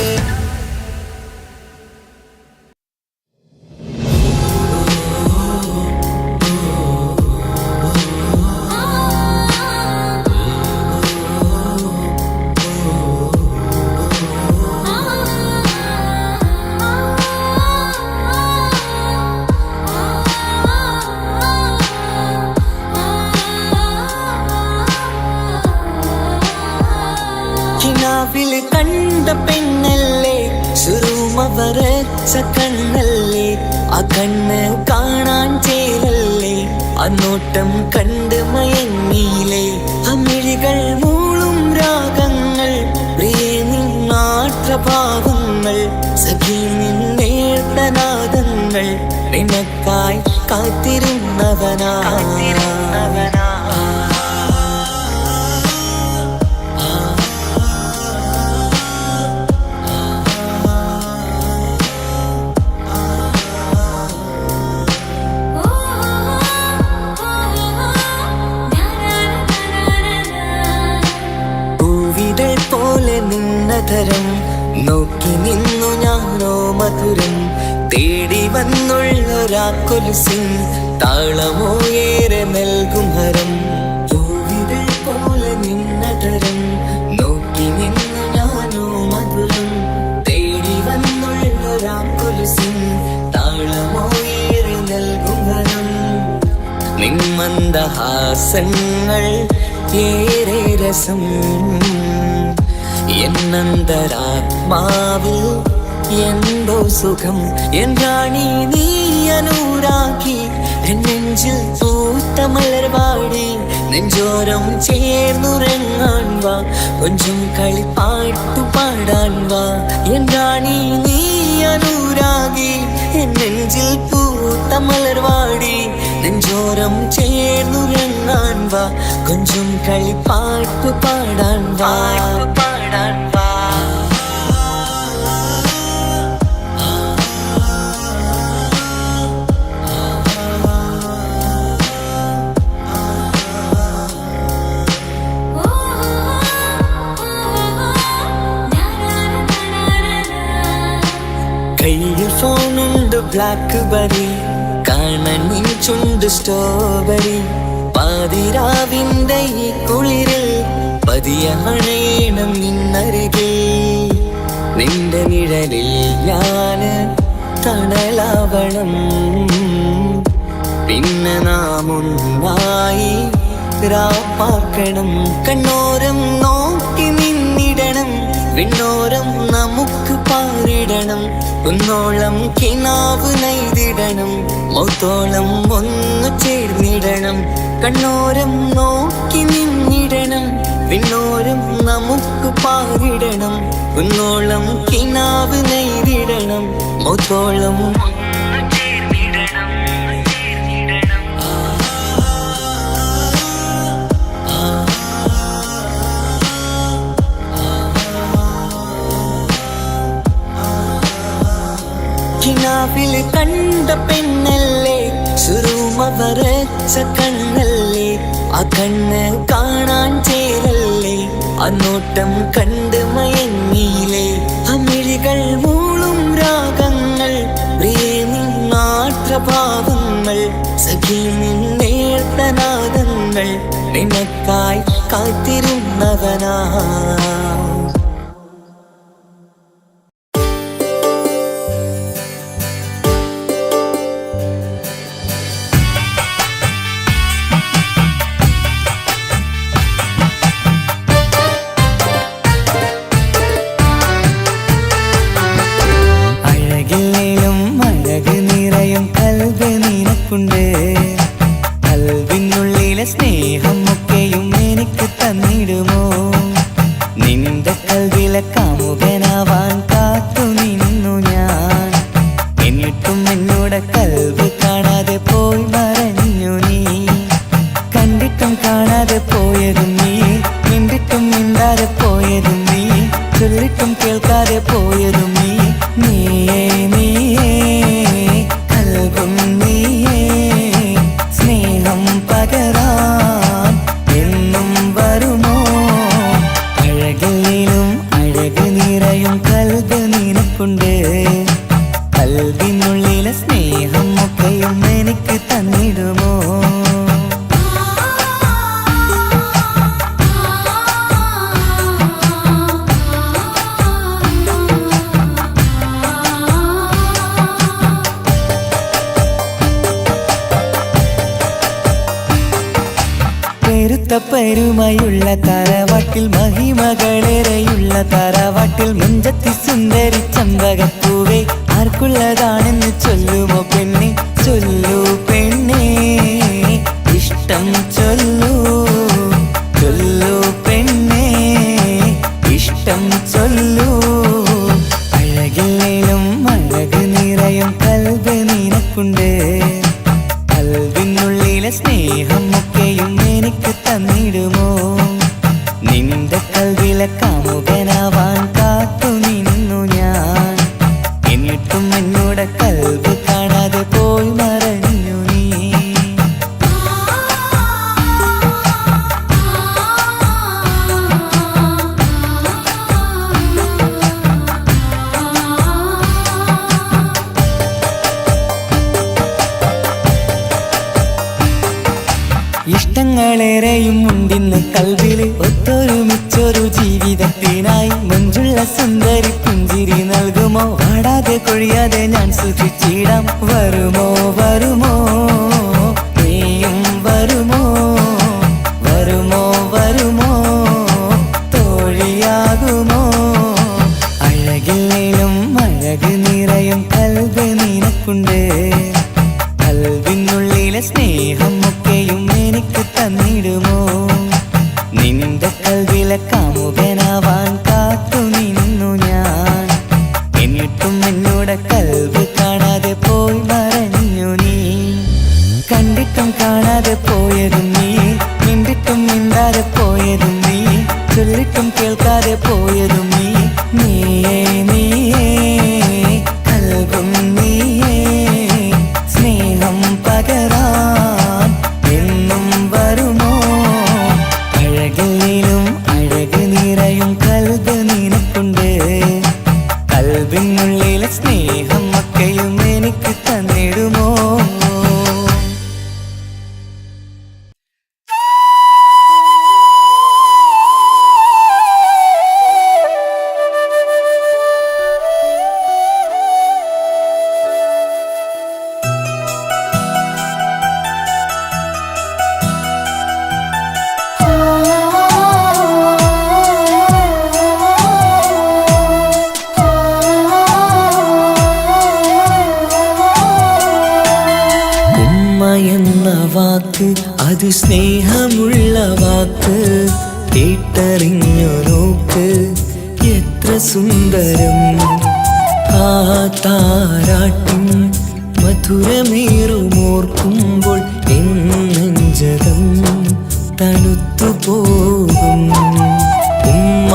കിനാവില് കണ്ട പെണ്ണല്ലേ, സുറുമ വരച്ച കണ്ണല്ലേ. ആ കണ്ണ് കാണാൻ ചേലല്ലേ, ആ നോട്ടം കണ്ട് മയങ്ങിയില്ലേ. അമിഴികൾ മൂളും രാഗങ്ങൾ നിന്നധരം നോക്കി നിന്നു ഞാനോ മധുരം തേടി വന്നുള്ളൊരാ കൊലുസിൻ താളമോ ഏറെ നൽകും ഹരം പൂവിതൾ പോലെ നിന്നധരം നോക്കി നിന്നു ഞാനോ മധുരം തേടി വന്നുള്ളൊരാ കൊലുസിൻ താളമോ ഏറെ നൽകും ഹരം നിന്മന്ദഹാസങ്ങൾ ഏറെ രസം എന്നന്തരാത്മാവിൽ എന്തോ സുഖം എന്റാണി നീ അനുരാഗി നെഞ്ചിൽ പൂത്ത മലർവാടി നെഞ്ചോരം ചേർന്നുറങ്ങാൻ വാ കൊഞ്ചും കളിപ്പാട്ടു പാടാൻ വാ എന്റാണി നീ അനുരാഗി നെഞ്ചിൽ പൂത്ത മലർവാടി നെഞ്ചോരം ചേർന്നുറങ്ങാൻ വാ കൊഞ്ചും കളിപ്പാട്ടു പാടാൻ വാ പാടാൻ വാ കയ്യിൽ ഫോണുണ്ട് ബ്ലാക്ക് ബെറി കാണാൻ ചുണ്ട് സ്ട്രോബെറി പാതിരാവിന്റെ ഈ കുളിരിൽ പതിയെ അണയണം നിന്നരികിൽ നിന്റെ നിഴലിൽ ഞാന് തണലാവണം പിന്നെ നാം ഒന്നായി രാപ്പാക്കണം കണ്ണോരം നോക്കി നിന്നിടണം വിണ്ണോരം നമുക്ക് പാറിടണം ഒന്നോളം കിനാവ് നെയ്തിടണം മൗത്തോളം ഒന്നു ചേർന്നിടണം കണ്ണോരം നോക്കി നിന്നിടണം വിണ്ണോരം നമുക്ക് പാറിടണം ഒന്നോളം കിനാവ് നെയ്തിടണം മൗത്തോളം കിനാവിൽ കണ്ട പെണ്ണല്ലേ സുറുമ വരച്ച കണ്ണല്ലേ ആ കണ്ണ് കാണാൻ ചേരല്ലേ ആ നോട്ടം കണ്ട് മയങ്ങിയില്ലേ അമിഴികൾ മൂളും രാഗങ്ങൾ പ്രേമിമാത്രഭാവങ്ങൾ സഖി നിന്നേർത്തനാദങ്ങൾ നിനക്കായി കാത്തിരുന്നവനാ കൽവിനുള്ളിലെ സ്നേഹം ഒക്കെയും എനിക്ക് തന്നിടുമോ നിന്റെ കൽവിലെ കാമുകനാവാൻ കാത്തു നിന്നു ഞാൻ എന്നിട്ടും എന്നോട് കൽവ് കാണാതെ പോയി മറഞ്ഞു നീ കണ്ടിട്ടും കാണാതെ പോയതും നീ മിണ്ടിട്ടും മിണ്ടാതെ പോയതും നീ ചൊല്ലിട്ടും കേൾക്കാതെ പോയതും നീ നീയേ നീയേ കൽവും നീയേ സ്നേഹം പകരാൻ എന്നും വരുമോ അഴകിലും അഴക് നിറയും കൽവ് നിനക്കുണ്ട് കൽവിനുള്ളിലെ സ്നേഹം ഒക്കെയും എനിക്ക് തന്നിടുമോ പെരുമയുള്ള തറവാട്ടിൽ മഹിമകളേറെയുള്ള തറവാട്ടിൽ മുഞ്ചത്തി സുന്ദരി ചമ്പകപ്പൂവേ ആർക്കുള്ളതാണെന്ന് ചൊല്ലുമോ പെണ്ണെ ചൊല്ലൂ പെണ്ണേ ഇഷ്ടം ചൊല്ലൂ ചൊല്ലൂ പെണ്ണേ ഇഷ്ടം ചൊല്ലൂ അഴകിലും അഴക് നിറയും കൽവ് നിനക്കുണ്ട് കൽവിനുള്ളിലെ സ്നേഹം ഒക്കെയും എനിക്ക് തന്നിടുമോ നിന്റെ കൽവിലെ കാമുകനാവാൻ കാത്തു നിന്നു ഞാൻ എന്നിട്ടും എന്നോട് കൽവ് കാണാതെ പോയി മറഞ്ഞു നീ സ്വപ്നങ്ങളേറെയും ഉണ്ടിന്ന് കൽവില് ഒത്തൊരുമിച്ചൊരു ജീവിതത്തിനായി മഞ്ജുള്ള സുന്ദരി പുഞ്ചിരി നൽകുമോ പാടാതെ കൊഴിയാതെ ഞാൻ സൂക്ഷിച്ചിടാം വരുമോ വരുമോ നീയും വരുമോ വരുമോ വരുമോ തോഴിയാകുമോ അഴകില്ലേലും അഴക് നിറയും കൽബ് നിനക്കുണ്ട് കൽവിനുള്ളിലെ സ്നേഹമൊക്കെയും എനിക്ക് തന്നിടുമോ നിന്റെ കൽവിലെ കാമുകനാവാൻ കാത്തു നിന്നു ഞാൻ എന്നിട്ടും എന്നോട് കൽവ് കാണാതെ പോയി മറഞ്ഞു നീ കണ്ടിട്ടും കാണാതെ പോയതും നീ മിണ്ടിട്ടും മിണ്ടാതെ പോയതും നീ ചൊല്ലിട്ടും കേൾക്കാതെ പോയതും നീ നീയേ നീയേ കൽവും നീയേ സ്നേഹം പകരാൻ എന്നും വരുമോ അഴകിലും അഴക് നിറയും കൽബ് നിനക്കുണ്ട് കൽബിനുള്ളിലെ സ്നേഹം ഒക്കെയും എനിക്ക് തന്നിടുമോ എന്ന വാക്ക് അത് സ്നേഹമുള്ള വാക്ക് കേട്ടറിഞ്ഞു നോക്ക് എത്ര സുന്ദരം ആ താരാട്ടിൻ മധുരമേറുമോർക്കുമ്പോൾ എന്നെഞ്ചകം തണുത്തു പോകും ഉമ്മ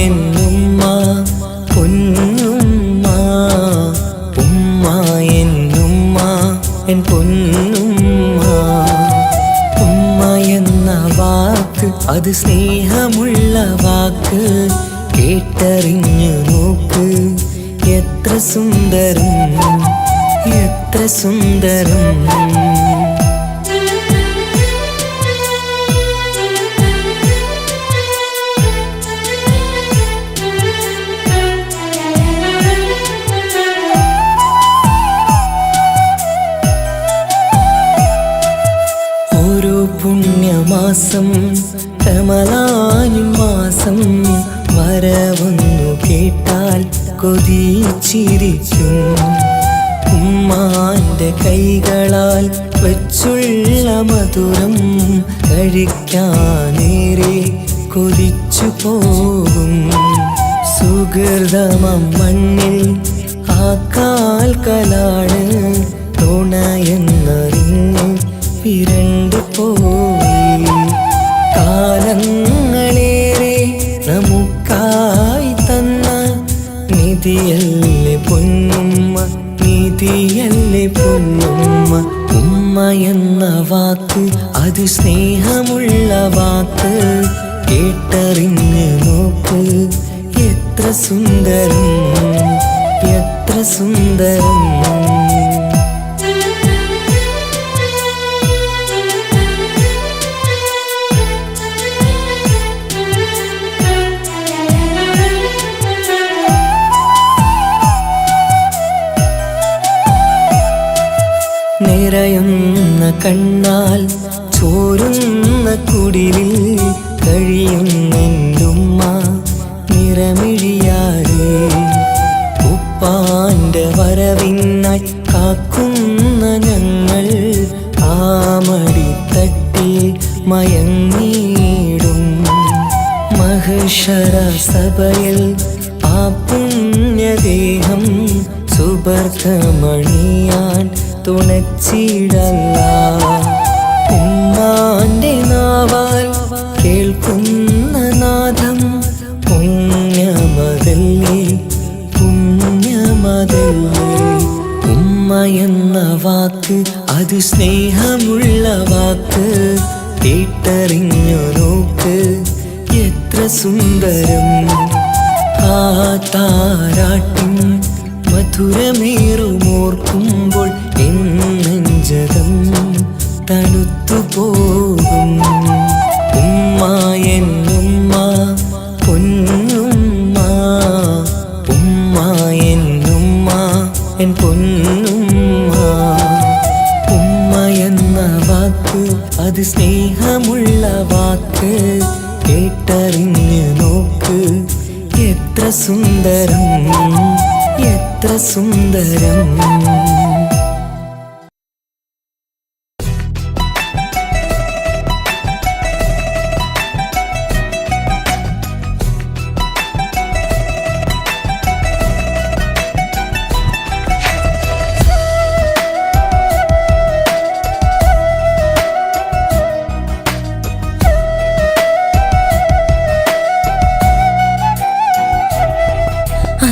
എന്നുമ്മ പൊന്നുമ്മ ഉമ്മ എന്നുമ്മ എൻ പൊന്നുമ്മ ഉമ്മ എന്ന വാക്ക് അത് സ്നേഹമുള്ള വാക്ക് കേട്ടറിഞ്ഞു നോക്ക് എത്ര സുന്ദരം എത്ര സുന്ദരം പുണ്യമാസം റമളാനിൻ മാസം വരവൊന്നു കേട്ടാൽ കൊതിച്ചിരിക്കും ഉമ്മാന്റെ കൈകളാൽ വെച്ചുള്ള മധുരം കഴിക്കാനേറെ കൊതിച്ചു പോകും സുഹൃതമം മണ്ണിൽ ആ കാൽക്കലാണ് തുണയെന്നറിഞ്ഞ് പിരണ്ടു പോയി കാലങ്ങളേറെ നമുക്കായി തന്ന നിധിയല്ലേ പൊന്നുമ്മ നിധിയല്ലേ പൊന്നുമ്മ ഉമ്മ എന്ന വാക്ക് അത് സ്നേഹമുള്ള വാക്ക് കേട്ടറിഞ്ഞ് നോക്ക് എത്ര സുന്ദരം എത്ര സുന്ദരം നിറയുന്ന കണ്ണാൽ ചോരുന്ന കുടിലിൽ കഴിയുന്നെന്റുമ്മ നിറമിഴിയാതെ ഉപ്പാന്റെ വരവിനായി കാക്കുന്ന ഞങ്ങൾ ആ മടിത്തട്ടിൽ മയങ്ങിയിടും മഹ്ശറ സഭയിൽ ആ പുണ്യദേഹം സുബർക്കമണിയാൻ തുണച്ചിടല്ല ഉമ്മാന്റെ നാവാൽ കേൾക്കുന്ന നാദം പുണ്യമതല്ലേ പുണ്യമതല്ലേ ഉമ്മ എന്ന വാക്ക് അത് സ്നേഹമുള്ള വാക്ക് കേട്ടറിഞ്ഞു നോക്ക് എത്ര സുന്ദരം ആ താരാട്ടിൻ മധുരമേറുമോർക്കുമ്പോൾ എന്നെഞ്ചകം തണുത്തു പോകും നോക്ക് എത്ര സുന്ദരം എത്ര സുന്ദരം.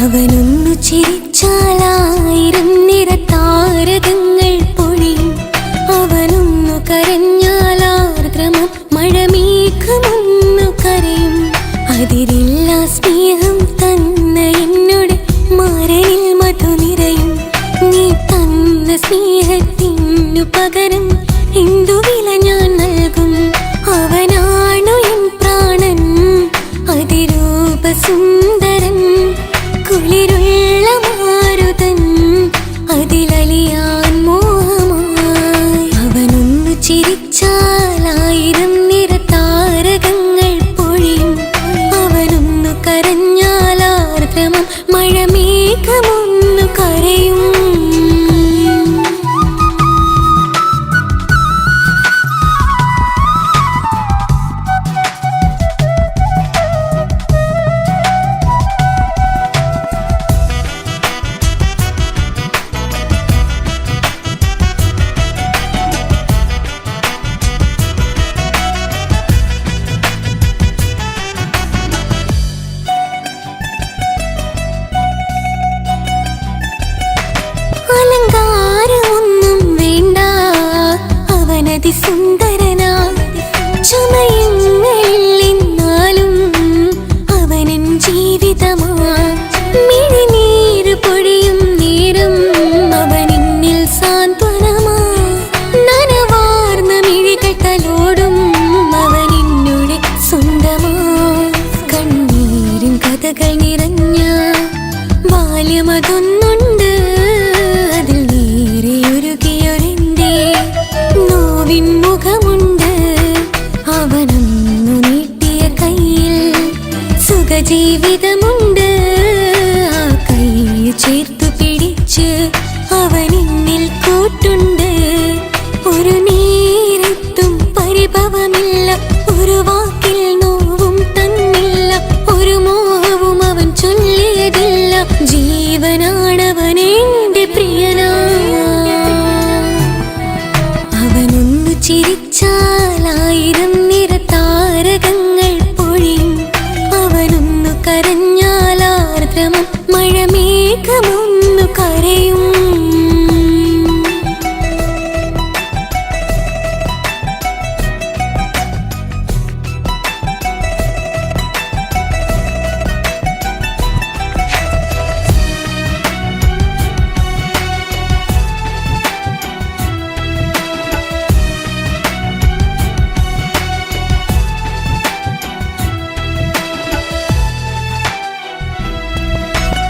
അവനൊന്നു ചിരിച്ചാലായിരം നിറതാരകങ്ങൾ പൊഴിയും. അവനൊന്നു കരഞ്ഞാലാർദ്രമം മഴമേഘമൊന്നു കരയും. അതിരില്ല സ്നേഹം തന്ന എന്നോട് മാരനിൽ മധു നിറയും. നീ തന്ന സ്നേഹത്തിനു പകരം എന്തു വില ഞാൻ നൽകും. അവനാണു എൻ പ്രാണൻ അതിരൂപസുന്ദരൻ. കുളിരുള്ള മാരുതൻ അതിലലിയാൻ മോഹമായി. അവനൊന്നു ചിരിച്ചാലായിരം നിറതാരകങ്ങൾ പൊഴിയും. അവനൊന്നു കരഞ്ഞാലാർദ്രമം മഴമേഘമൊന്നു കരയും. അലങ്കാരമൊന്നും വേണ്ട അവനതിസുന്ദരനാ. ചമയങ്ങളിൽ എന്നാലും അവനൻ ജീവിതമാ. മിഴിനീര് പൊഴിയും നേരം അവനിന്നിൽ സാന്ത്വനമാ. നനവാർന്ന മിഴികൾ തലോടും അവനിന്നോട് സ്വന്തമാ. കണ്ണീരും കഥകൾ നിറഞ്ഞ ബാല്യമതൊന്നുണ്ട്. മുഖമുണ്ട് അവനൊന്നു നീട്ടിയ കയ്യിൽ സുഖജീവിതമുണ്ട്. ആ കൈ ചേർത്തു പിടിച്ച് അവനിന്നിൽ കൂട്ടുണ്ട്. ഒരു നേരത്തും പരിഭവമില്ല, ഒരു വാക്കിൽ നോവും തന്നില്ല, ഒരു മോഹവും അവൻ ചൊല്ലിയതില്ല. ജീവനാണവനെന്റെ പ്രിയനാ. അവനൊന്നു ചിരിച്ചാലായിരം നിറതാരകങ്ങൾ പൊഴിയും. അവനൊന്നു കരഞ്ഞാലാർദ്രമം മഴമേഘമൊന്നു കരയും.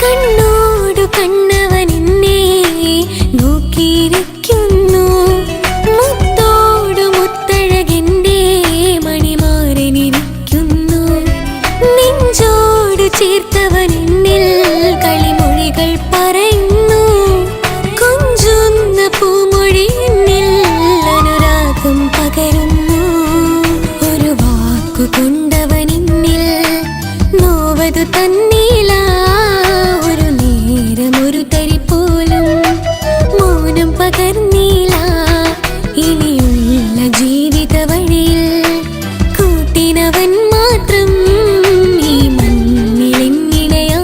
കണ്ണോടു കണ്ണവൻ എന്നെ നോക്കിയിരിക്കുന്നു. മുത്തോടു മുത്തഴകെന്റെ മണിമാരനിരിക്കുന്നു. നെഞ്ചോട് ചേർത്തവൻ എന്നിൽ കളിമൊഴികൾ പറയുന്നു. കൊഞ്ചുന്ന പൂമൊഴി എന്നിൽ അനുരാഗം പകരുന്നു. ഒരു വാക്കു കൊണ്ടവൻ എന്നിൽ നോവതു തന്നില്ല. ഒരു തരി പോലും മൗനം പകർന്നില്ല. ഇനിയുള്ള ജീവിത വഴിയിൽ കൂട്ടിനവൻ മാത്രം. ഈ മണ്ണിലെങ്ങിനെയാ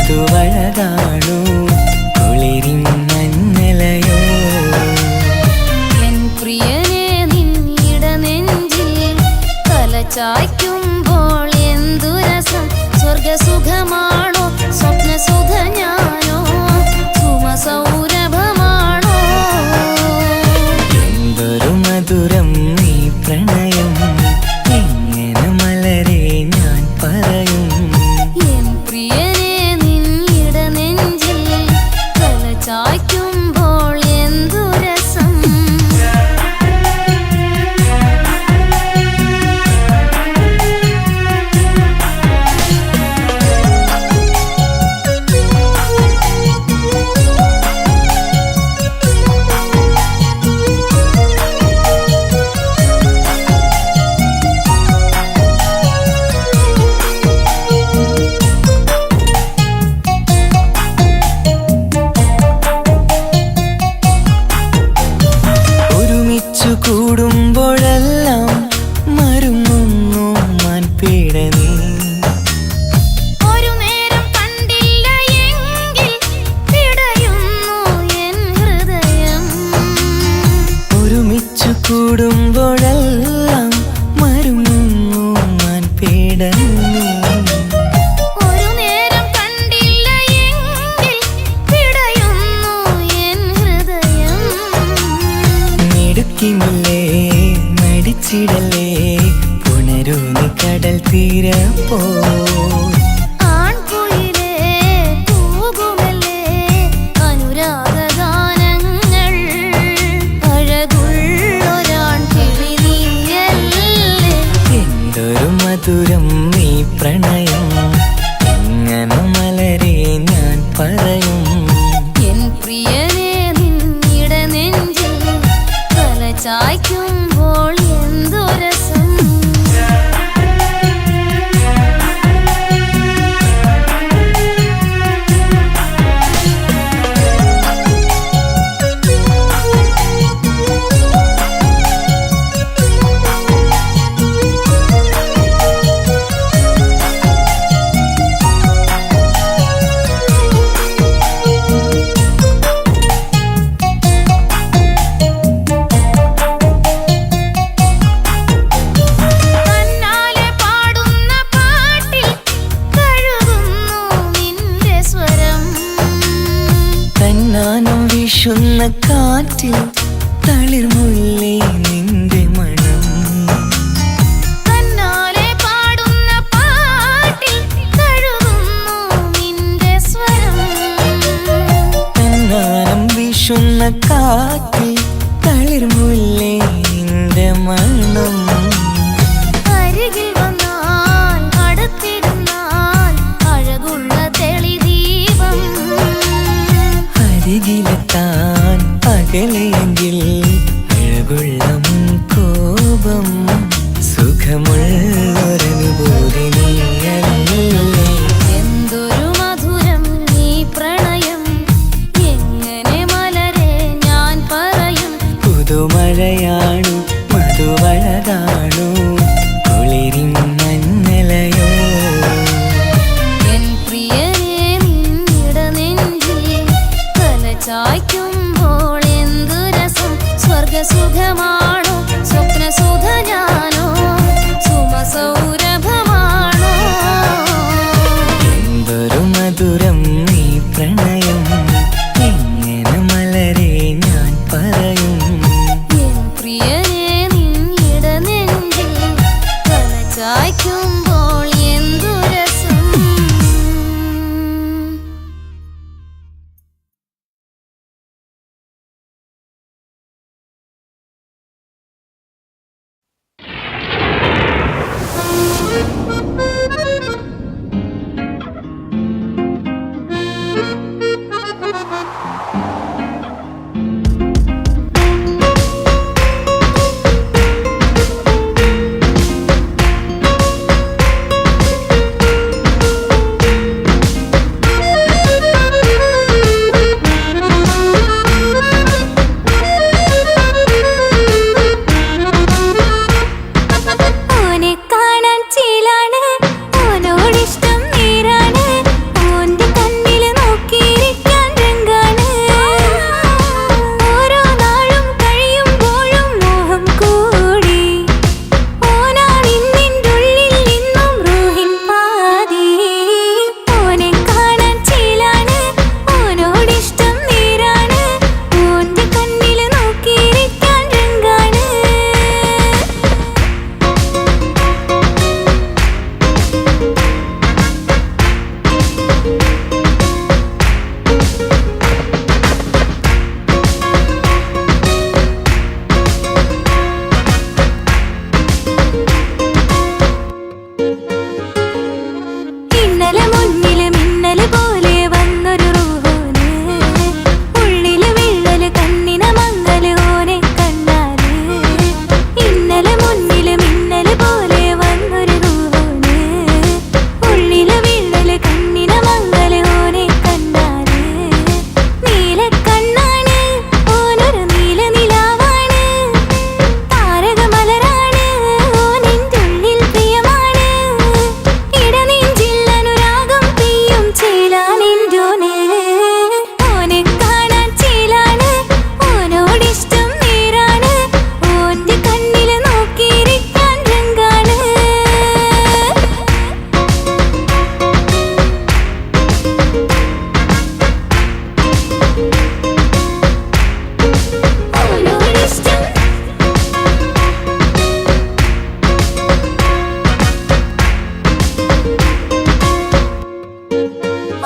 മധുവഴകാണു കുളിരിൻ മഞ്ഞലയോ. എൻ പ്രിയനെ നിന്നിട നെഞ്ചിൽ തലചായ്ക്കുമ്പോൾ എന്തു രസം. സ്വർഗസുഖമാണോ സ്വപ്നസുഖ ഞാനോ സുമസൗരഭമാണോ. എന്തൊരു മധുരം നീ പ്രണയം എങ്ങനെ മലരെ ഞാൻ പറയും. എൻ പ്രിയനെ നിന്നിട നെഞ്ചിൽ തലചായ്ക്കുമ്പോൾ എന്തു രസം. ഒരുമിച്ചു കൂടുമ്പോഴെല്ലാം മരുങ്ങുന്നു മാൻപീടനീ. ഒരു നേരം കണ്ടില്ല എങ്കിൽ പിടയുന്നു എൻ ഹൃദയം. ഒരുമിച്ചു കൂടുമ്പോഴെല്ലാം മരുങ്ങുന്നു മാൻപീടനീ. ഒരു നേരം കണ്ടില്ല എങ്കിൽ പിടയുന്നു എൻ ഹൃദയം. മിടുക്കിമില്ലേ നടിച്ചിടലേ പുണരൂ നീ കടൽ തീരപ്പോ. ആൺകുയിലേ കൂകുമല്ലേ അനുരാഗഗാനങ്ങൾ. അഴകുള്ളൊരാൺ കിളി നീയല്ലേ. എന്തൊരു മധുരം നീ പ്രണയം എങ്ങനെ മലരെ ഞാൻ പറയും. എൻ പ്രിയനെ നിന്നിട നെഞ്ചിൽ തലചായ്ക്കുമ്പോൾ എന്തു രസം. തന്നാലെ പാടുന്ന പാട്ടിൽ കഴുകുന്നു നിന്റെ സ്വരം. തന്നാനം വീശുന്ന കാറ്റിൽ തളിർമുല്ലേ നിന്റെ മണം. തന്നാലെ പാടുന്ന പാട്ടിൽ കഴുകുന്നു നിന്റെ സ്വരം. തന്നാനം വീശുന്ന കാറ്റിൽ തളിർമുല്ലേ നിന്റെ മണം. അരികിൽ വന്നാൽ അടുത്തിരുന്നാൽ അഴകുള്ള തെളിദീപം. അരികിലെത്താൻ അകലെയെങ്കിൽ അഴകുള്ള കോപം. സുഖമുള്ളൊരനുഭൂതി നീയല്ലേ. എന്തൊരു മധുരം നീ പ്രണയം എങ്ങനെ മലരെ ഞാൻ പറയും. പുതുമഴയാണു മധുവഴകാണു കുളിരിൻ മഞ്ഞലയോ. എൻ പ്രിയനെ നിന്നിട നെഞ്ചിൽ തലചായ്ക്കുമ്പോൾ എന്തു രസം. സ്വർഗസുഖമാണോ സ്വപ്നസുധ ഞാനോ സുമസൗരഭമാണോ. എന്തൊരു മധുരം നീ പ്രണയം എങ്ങനെ മലരെ ഞാൻ പറയും. എൻ പ്രിയനെ നിന്നിട നെഞ്ചിൽ തലചായ്ക്കുമ്പോൾ എന്തു രസം.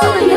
ഓയ്